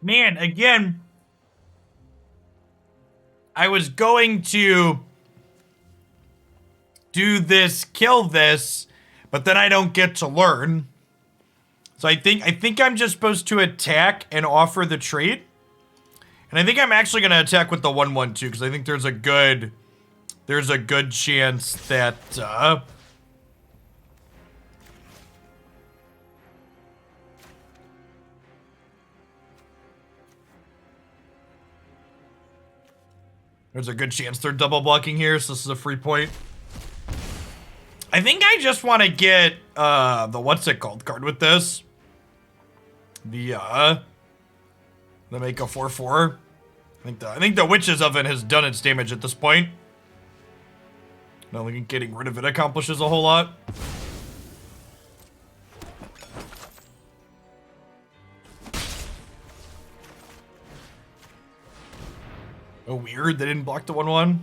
Man, again, I was going to do this, kill this, but then I don't get to learn. So I think I'm just supposed to attack and offer the trait. And I think I'm actually going to attack with the 1/1 too, because I think there's a good chance that there's a good chance they're double blocking here, so this is a free point. I think I just want to get the what's it called card with this. The make a 4/4. I think the Witch's Oven has done its damage at this point. I don't think getting rid of it accomplishes a whole lot. Oh, weird. They didn't block the 1/1.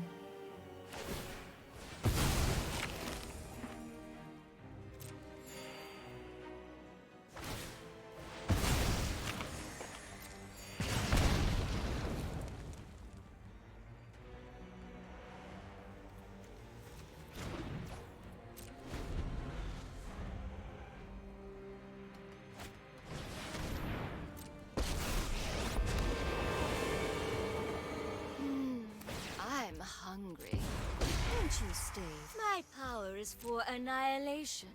Hungry. Won't you stay? My power is for annihilation.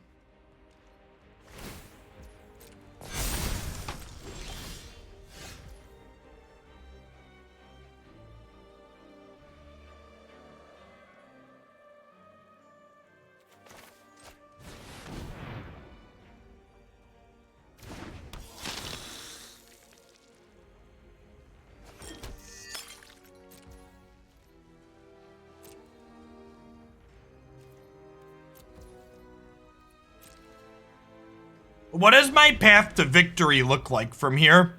What does my path to victory look like from here?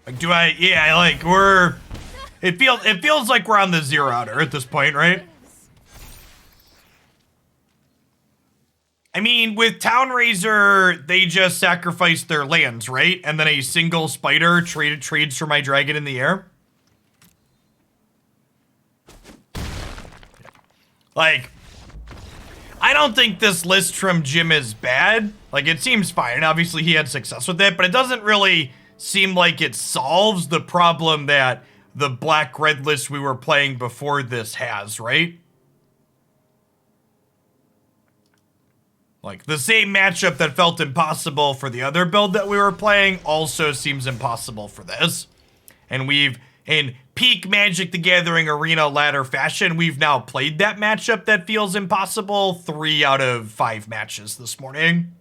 Like, yeah, like, it feels like we're on the zero outer at this point, right? I mean, with Town Razor, they just sacrificed their lands, right? And then a single spider trades for my dragon in the air. Like, I don't think this list from Jim is bad. Like, it seems fine. Obviously, he had success with it, but it doesn't really seem like it solves the problem that the black-red list we were playing before this has, right? Like, the same matchup that felt impossible for the other build that we were playing also seems impossible for this. And in peak Magic the Gathering Arena ladder fashion, we've now played that matchup that feels impossible 3 out of 5 matches this morning.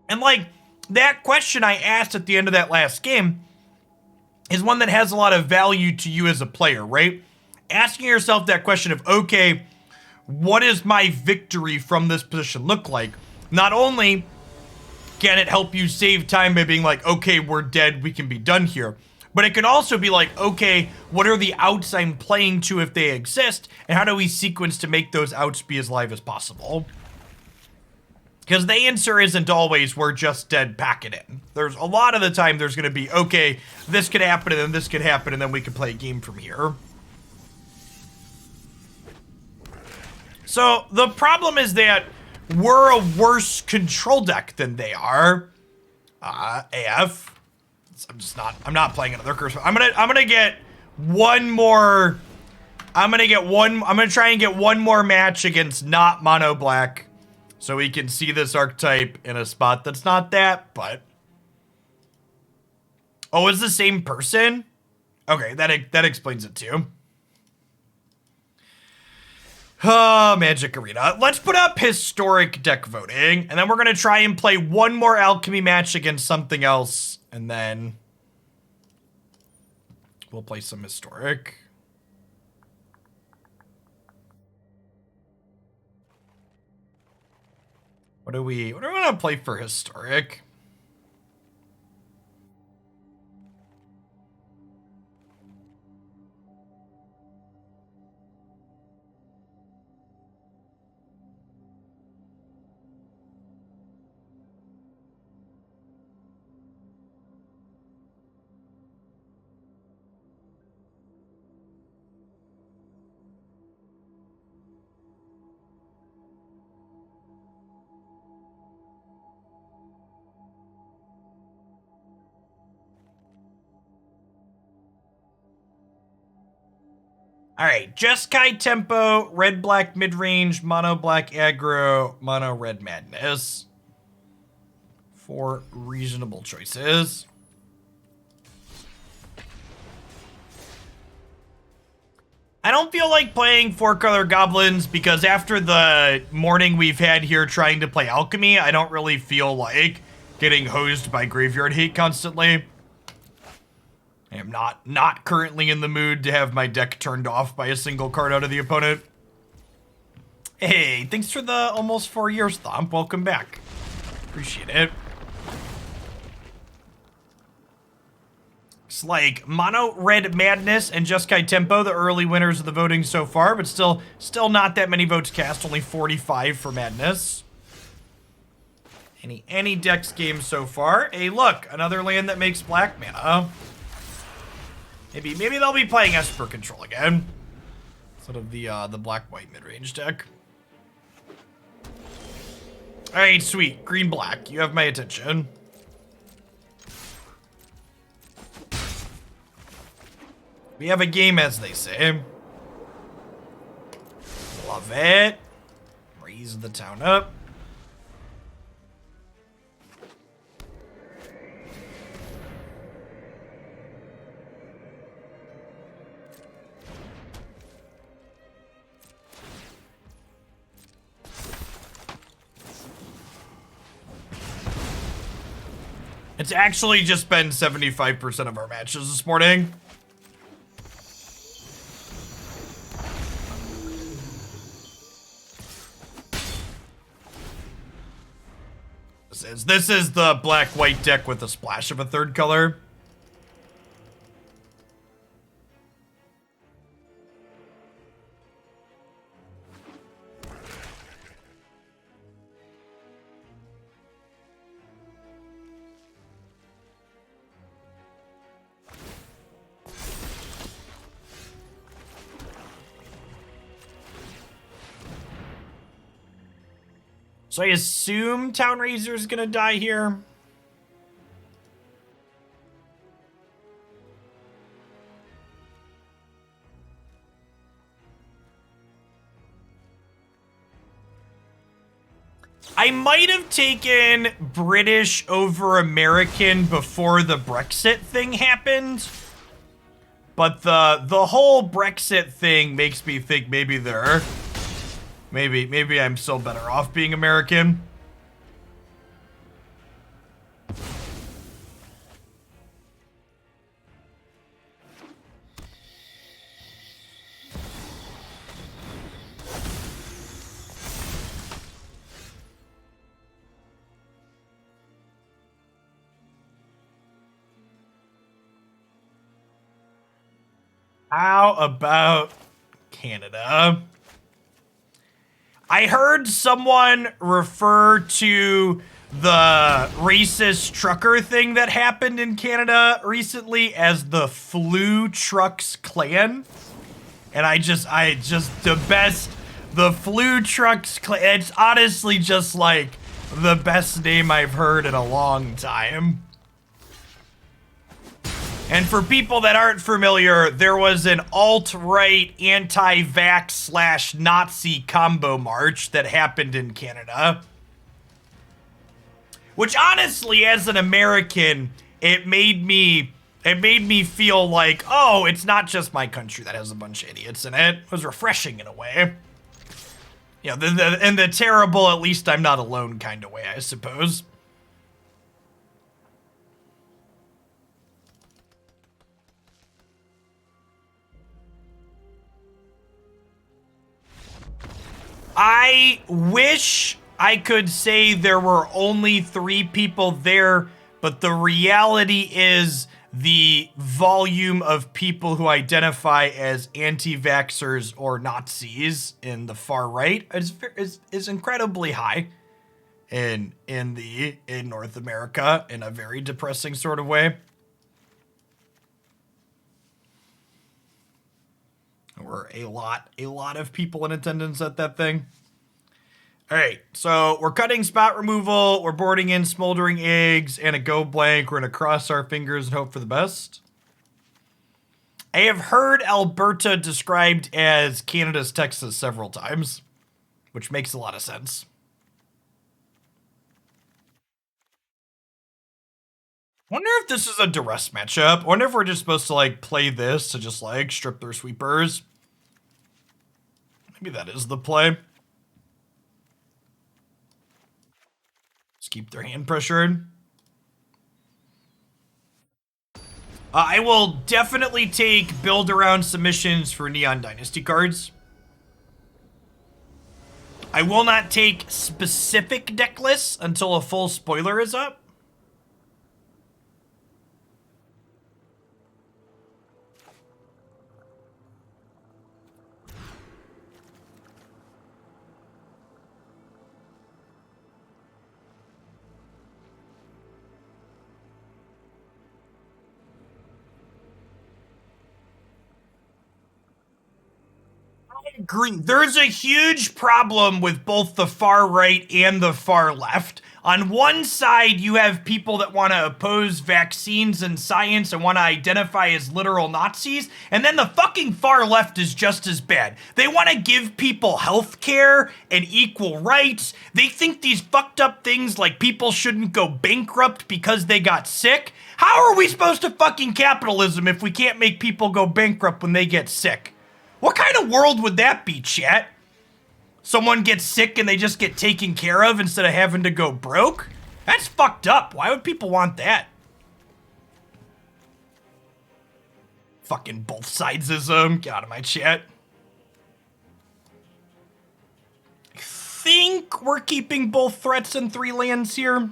And like, that question I asked at the end of that last game is one that has a lot of value to you as a player, right? Asking yourself that question of, okay, what does my victory from this position look like? Not only can it help you save time by being like, okay, we're dead, we can be done here, but it can also be like, okay, what are the outs I'm playing to if they exist, and how do we sequence to make those outs be as live as possible? Because the answer isn't always we're just dead, pack it in. There's a lot of the time there's going to be, okay, this could happen and then this could happen and then we can play a game from here. So the problem is that we're a worse control deck than they are. AF. I'm not playing another curse. I'm gonna get one more. I'm gonna try and get one more match against not mono black. So we can see this archetype in a spot that's not that, but... Oh, it's the same person? Okay, that explains it too. Magic Arena. Let's put up historic deck voting, and then we're gonna try and play one more alchemy match against something else, and then... we'll play some historic. What do we want to play for historic? Alright, Jeskai Tempo, red-black mid-range, mono-black aggro, mono-red madness. 4 reasonable choices. I don't feel like playing 4-color goblins because after the morning we've had here trying to play Alchemy, I don't really feel like getting hosed by graveyard hate constantly. I am not currently in the mood to have my deck turned off by a single card out of the opponent. Hey, thanks for the almost 4 years, Thomp. Welcome back. Appreciate it. It's like Mono Red Madness and Jeskai Tempo, the early winners of the voting so far, but still not that many votes cast, only 45 for Madness. Any Dex game so far. Hey, look, another land that makes black mana. Maybe they'll be playing Esper Control again. Instead of the black-white mid-range deck. Alright, sweet. Green-black. You have my attention. We have a game, as they say. Love it. Raise the town up. It's actually just been 75% of our matches this morning. This is the black-white deck with a splash of a third color. So I assume Town Razor's gonna die here. I might have taken British over American before the Brexit thing happened. But the whole Brexit thing makes me think maybe maybe I'm still better off being American. How about Canada? I heard someone refer to the racist trucker thing that happened in Canada recently as the Flu Trucks Clan. And the Flu Trucks Clan, it's honestly just like the best name I've heard in a long time. And for people that aren't familiar, there was an alt-right anti-vax / Nazi combo march that happened in Canada. Which honestly, as an American, it made me feel like, oh, it's not just my country that has a bunch of idiots in it. It was refreshing in a way. You know, in the terrible, at least I'm not alone kind of way, I suppose. I wish I could say there were only 3 people there, but the reality is the volume of people who identify as anti-vaxxers or Nazis in the far right is incredibly high in North America in a very depressing sort of way. There were a lot of people in attendance at that thing. All right, so we're cutting spot removal, we're boarding in smoldering eggs, and a go blank. We're gonna cross our fingers and hope for the best. I have heard Alberta described as Canada's Texas several times, which makes a lot of sense. Wonder if this is a duress matchup. Wonder if we're just supposed to like play this to just like strip their sweepers. Maybe that is the play. Just keep their hand pressured. I will definitely take build around submissions for Neon Dynasty cards. I will not take specific deck lists until a full spoiler is up. Agree. There's a huge problem with both the far right and the far left. On one side, you have people that want to oppose vaccines and science and want to identify as literal Nazis, and then the fucking far left is just as bad. They want to give people health care and equal rights. They think these fucked up things like people shouldn't go bankrupt because they got sick. How are we supposed to fucking capitalism if we can't make people go bankrupt when they get sick? What kind of world would that be, chat? Someone gets sick and they just get taken care of instead of having to go broke? That's fucked up. Why would people want that? Fucking both sidesism. Get out of my chat. I think we're keeping both threats and 3 lands here.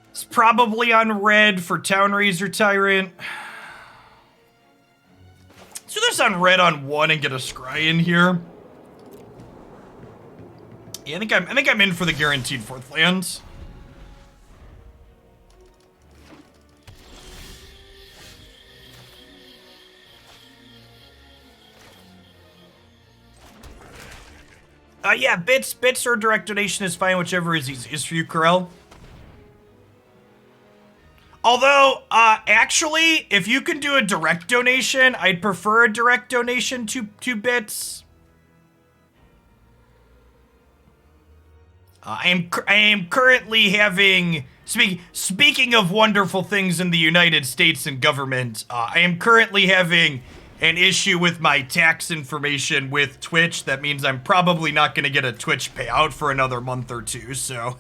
It's probably on red for Town Razor Tyrant. Let's do this on red on 1 and get a scry in here. Yeah, I think I'm in for the guaranteed 4th lands. Yeah, bits or direct donation is fine, whichever is easiest for you, Corel. Although, actually, if you can do a direct donation, I'd prefer a direct donation to bits. I am currently having, speaking of wonderful things in the United States and government, I am currently having an issue with my tax information with Twitch. That means I'm probably not going to get a Twitch payout for another month or 2, so...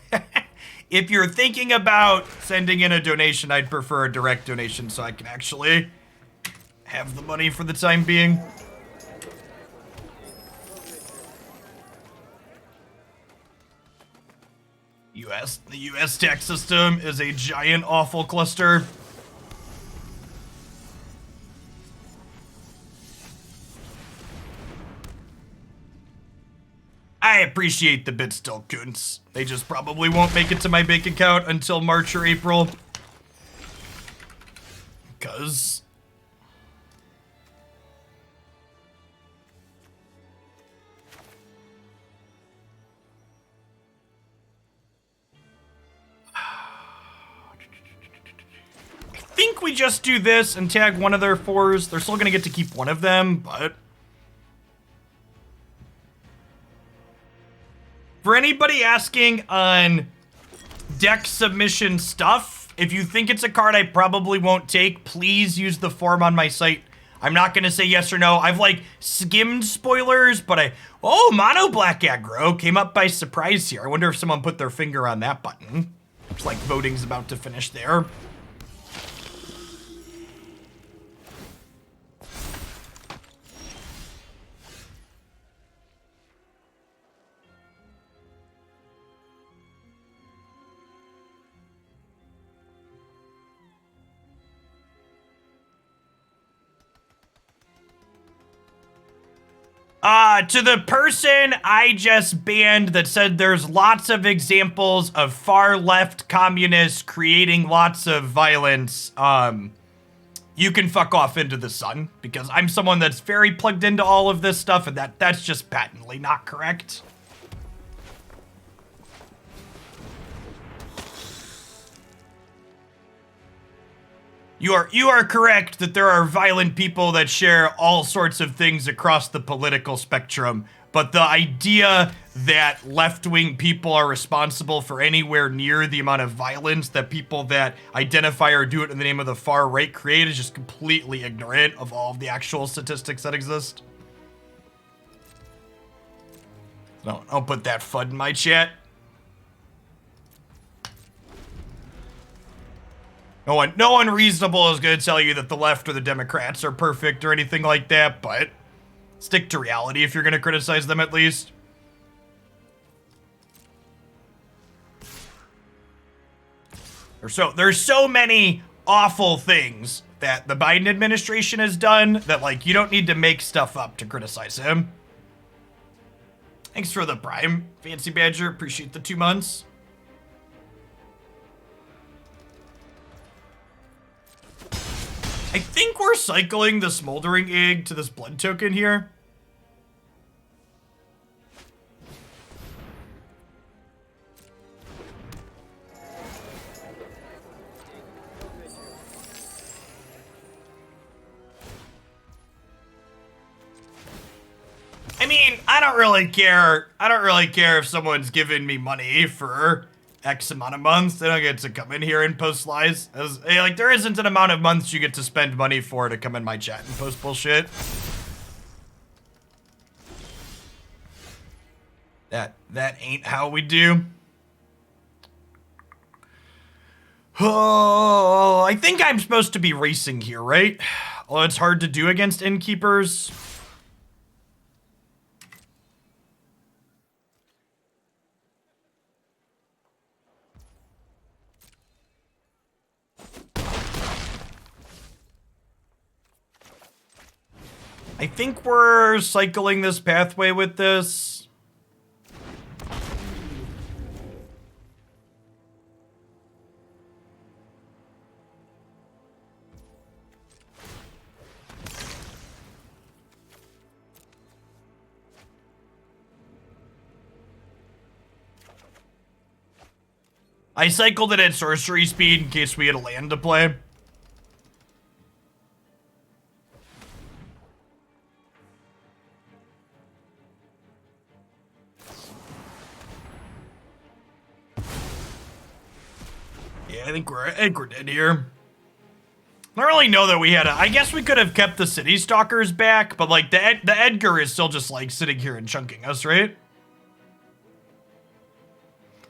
If you're thinking about sending in a donation, I'd prefer a direct donation so I can actually have the money for the time being. The US tax system is a giant awful cluster. I appreciate the bit still, Kunz. They just probably won't make it to my bank account until March or April. Because... I think we just do this and tag one of their 4s. They're still gonna get to keep one of them, but... For anybody asking on deck submission stuff, if you think it's a card I probably won't take, please use the form on my site. I'm not going to say yes or no. I've, like, skimmed spoilers, but oh, mono black aggro came up by surprise here. I wonder if someone put their finger on that button. Looks like voting's about to finish there. To the person I just banned that said there's lots of examples of far left communists creating lots of violence, you can fuck off into the sun, because I'm someone that's very plugged into all of this stuff, and that's just patently not correct. You are correct that there are violent people that share all sorts of things across the political spectrum, but the idea that left-wing people are responsible for anywhere near the amount of violence that people that identify or do it in the name of the far right create is just completely ignorant of all of the actual statistics that exist. Don't put that FUD in my chat. No one reasonable is going to tell you that the left or the Democrats are perfect or anything like that, but stick to reality if you're going to criticize them at least. There's so many awful things that the Biden administration has done that, like, you don't need to make stuff up to criticize him. Thanks for the Prime, Fancy Badger. Appreciate the 2 months. I think we're cycling the Smoldering Egg to this blood token here. I mean, I don't really care. I don't really care if someone's giving me money for X amount of months. They don't get to come in here and post lies. Like, there isn't an amount of months you get to spend money for to come in my chat and post bullshit. That ain't how we do. Oh, I think I'm supposed to be racing here, right? Although it's hard to do against innkeepers. I think we're cycling this pathway with this. I cycled it at sorcery speed in case we had a land to play. Yeah, I think we're dead here. I don't really know that we had I guess we could have kept the city stalkers back, but like the Edgar is still just like sitting here and chunking us, right?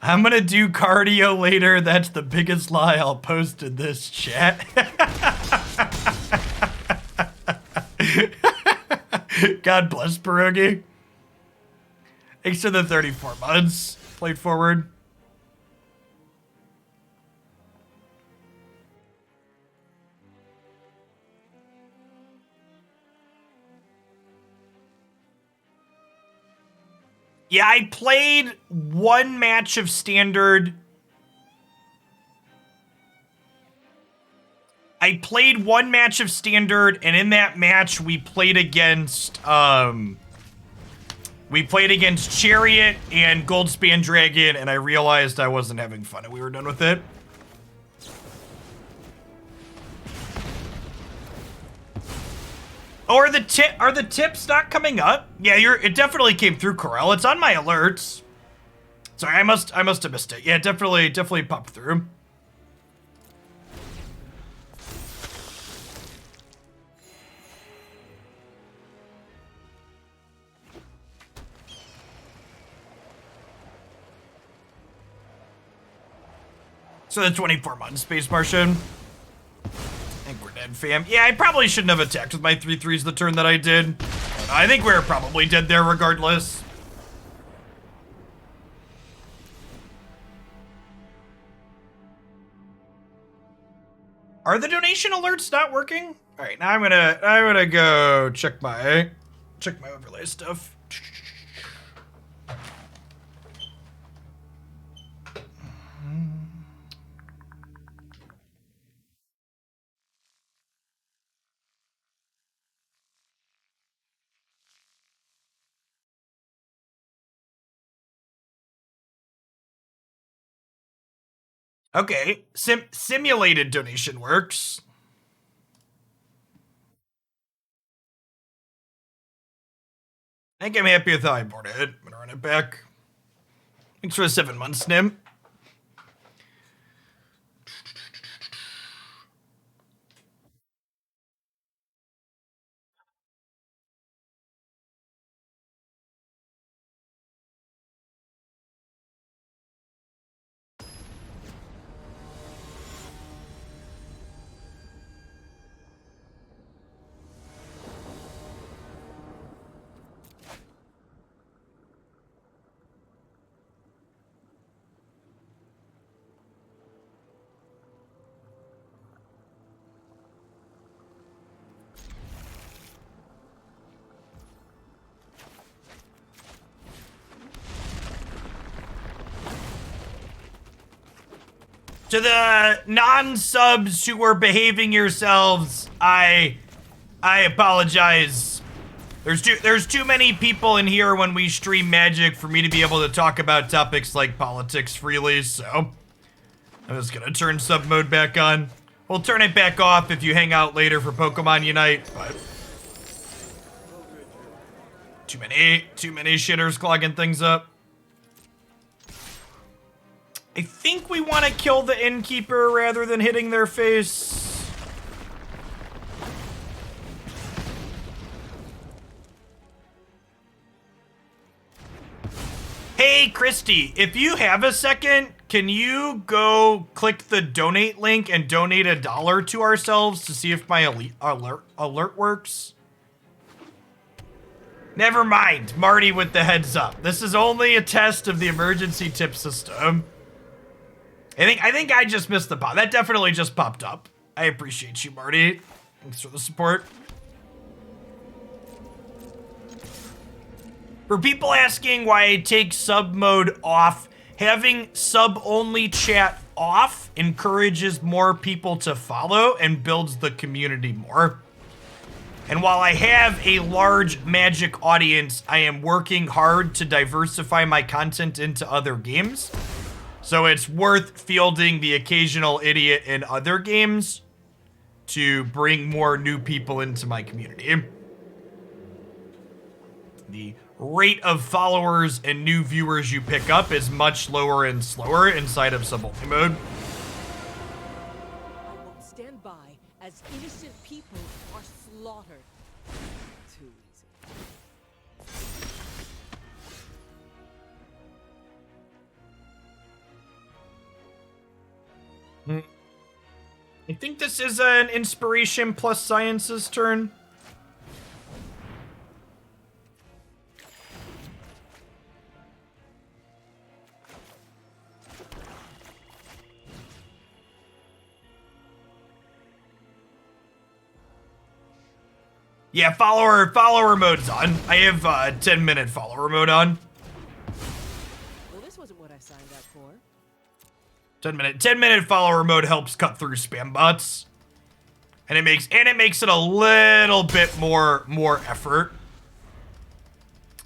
I'm gonna do cardio later. That's the biggest lie I'll post in this chat. God bless Pierogi. Thanks for the 34 months. Played forward. Yeah, I played one match of Standard. I played one match of Standard, and in that match we played against Chariot and Goldspan Dragon, and I realized I wasn't having fun, and we were done with it. Oh, are the tips not coming up? Yeah, it definitely came through, Corel. It's on my alerts. Sorry, I must have missed it. Yeah, definitely popped through. So the 24 months, Space Martian. I think we're dead, fam. Yeah, I probably shouldn't have attacked with my 3/3s the turn that I did. I think we were probably dead there regardless. Are the donation alerts not working? All right, now I'm gonna go check my overlay stuff. Okay, simulated donation works. I think I'm happy with how I boarded it. I'm gonna run it back. Thanks for the 7 months, Nim. To the non-subs who were behaving yourselves, I apologize. There's too many people in here when we stream Magic for me to be able to talk about topics like politics freely, so I'm just gonna turn sub mode back on. We'll turn it back off if you hang out later for Pokemon Unite, but too many shitters clogging things up. I think we want to kill the innkeeper rather than hitting their face. Hey, Christy, if you have a second, can you go click the donate link and donate $1 to ourselves to see if my alert works? Never mind, Marty with the heads up. This is only a test of the emergency tip system. I think I just missed the pop. That definitely just popped up. I appreciate you, Marty. Thanks for the support. For people asking why I take sub mode off, having sub-only chat off encourages more people to follow and builds the community more. And while I have a large Magic audience, I am working hard to diversify my content into other games. So it's worth fielding the occasional idiot in other games to bring more new people into my community. The rate of followers and new viewers you pick up is much lower and slower inside of sub-only mode. I won't stand by as innocent people are slaughtered. Too easy. I think this is an inspiration plus sciences turn. Yeah, follower mode's on. I have 10-minute follower mode on. Well, this wasn't what I signed up for. 10-minute follower mode helps cut through spam bots. And it makes it a little bit more effort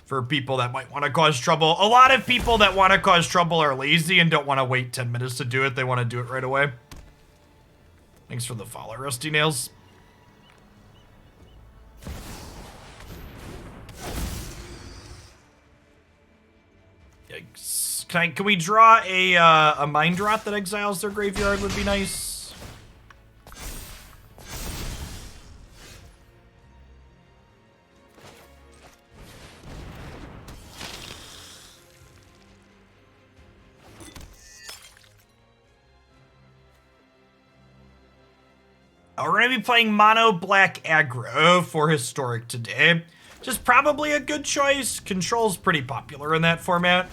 for people that might want to cause trouble. A lot of people that want to cause trouble are lazy and don't want to wait 10 minutes to do it. They want to do it right away. Thanks for the follow, Rusty Nails. Can we draw a mind rot that exiles their graveyard? Would be nice. We're gonna be playing mono black aggro for historic today. Just probably a good choice. Control's pretty popular in that format.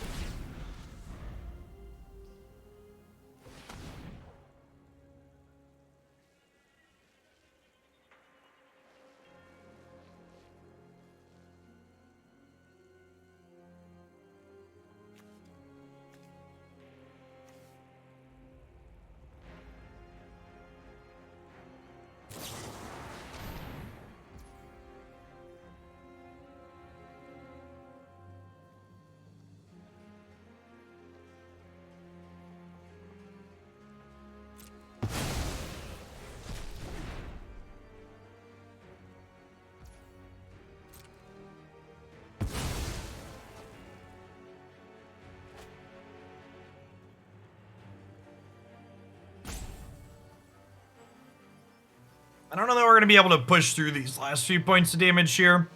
I don't know that we're going to be able to push through these last few points of damage here.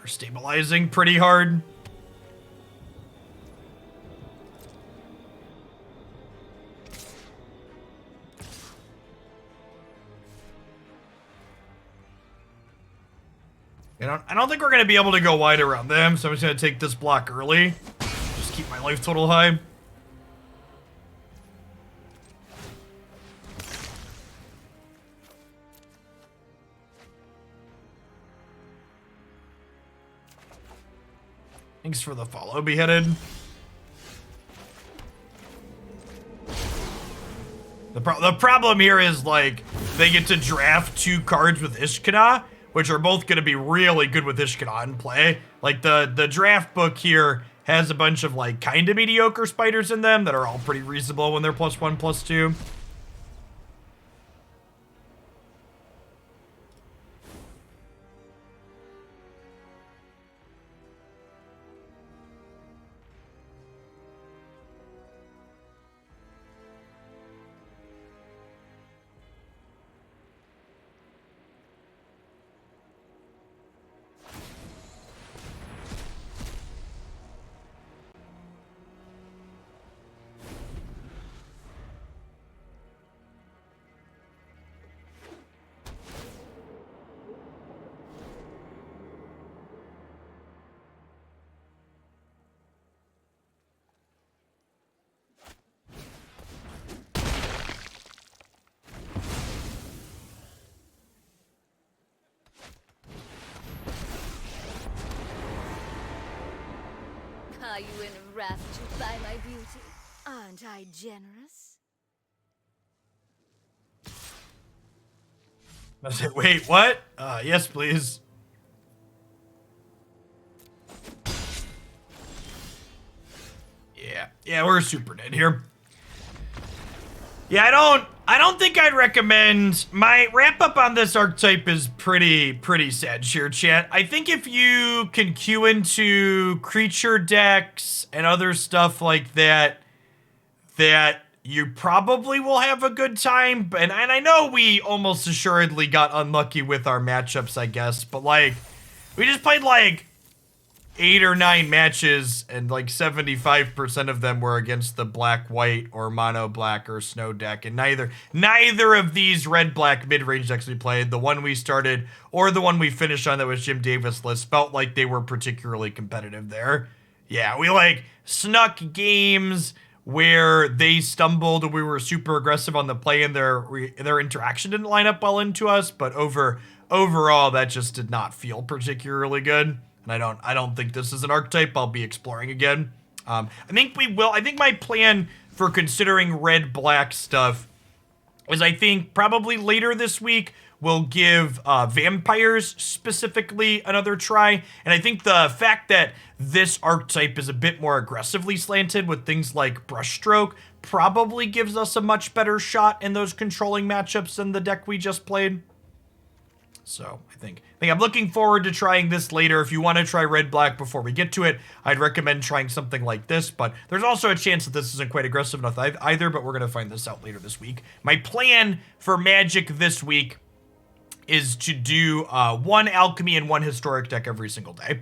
We're stabilizing pretty hard. I don't think we're going to be able to go wide around them, so I'm just going to take this block early. Just keep my life total high. Thanks for the follow, Beheaded. The problem here is, like, they get to draft 2 cards with Ishkana, which are both going to be really good with Ishkana in play. Like, the draft book here has a bunch of, like, kind of mediocre spiders in them that are all pretty reasonable when they're +1/+2. Are you enraptured by my beauty? Aren't I generous? I said, wait, what? Yes, please. Yeah, we're super dead here. Yeah, I don't think I'd recommend. My wrap up on this archetype is pretty sad here, chat. I think if you can queue into creature decks and other stuff like that, that you probably will have a good time. And I know we almost assuredly got unlucky with our matchups, I guess, but like, we just played like 8 or 9 matches, and like 75% of them were against the black-white or mono-black or snow deck, and neither of these red-black mid-range decks we played, the one we started or the one we finished on that was Jim Davis list, felt like they were particularly competitive there. Yeah, we like snuck games where they stumbled and we were super aggressive on the play, and their interaction didn't line up well into us, but overall that just did not feel particularly good. And I don't think this is an archetype I'll be exploring again. I think we will. I think my plan for considering red-black stuff is, I think probably later this week we'll give vampires specifically another try. And I think the fact that this archetype is a bit more aggressively slanted with things like brushstroke probably gives us a much better shot in those controlling matchups than the deck we just played. So I think I'm looking forward to trying this later. If you want to try red-black before we get to it, I'd recommend trying something like this, but there's also a chance that this isn't quite aggressive enough either, but we're going to find this out later this week. My plan for Magic this week is to do 1 Alchemy and 1 Historic deck every single day.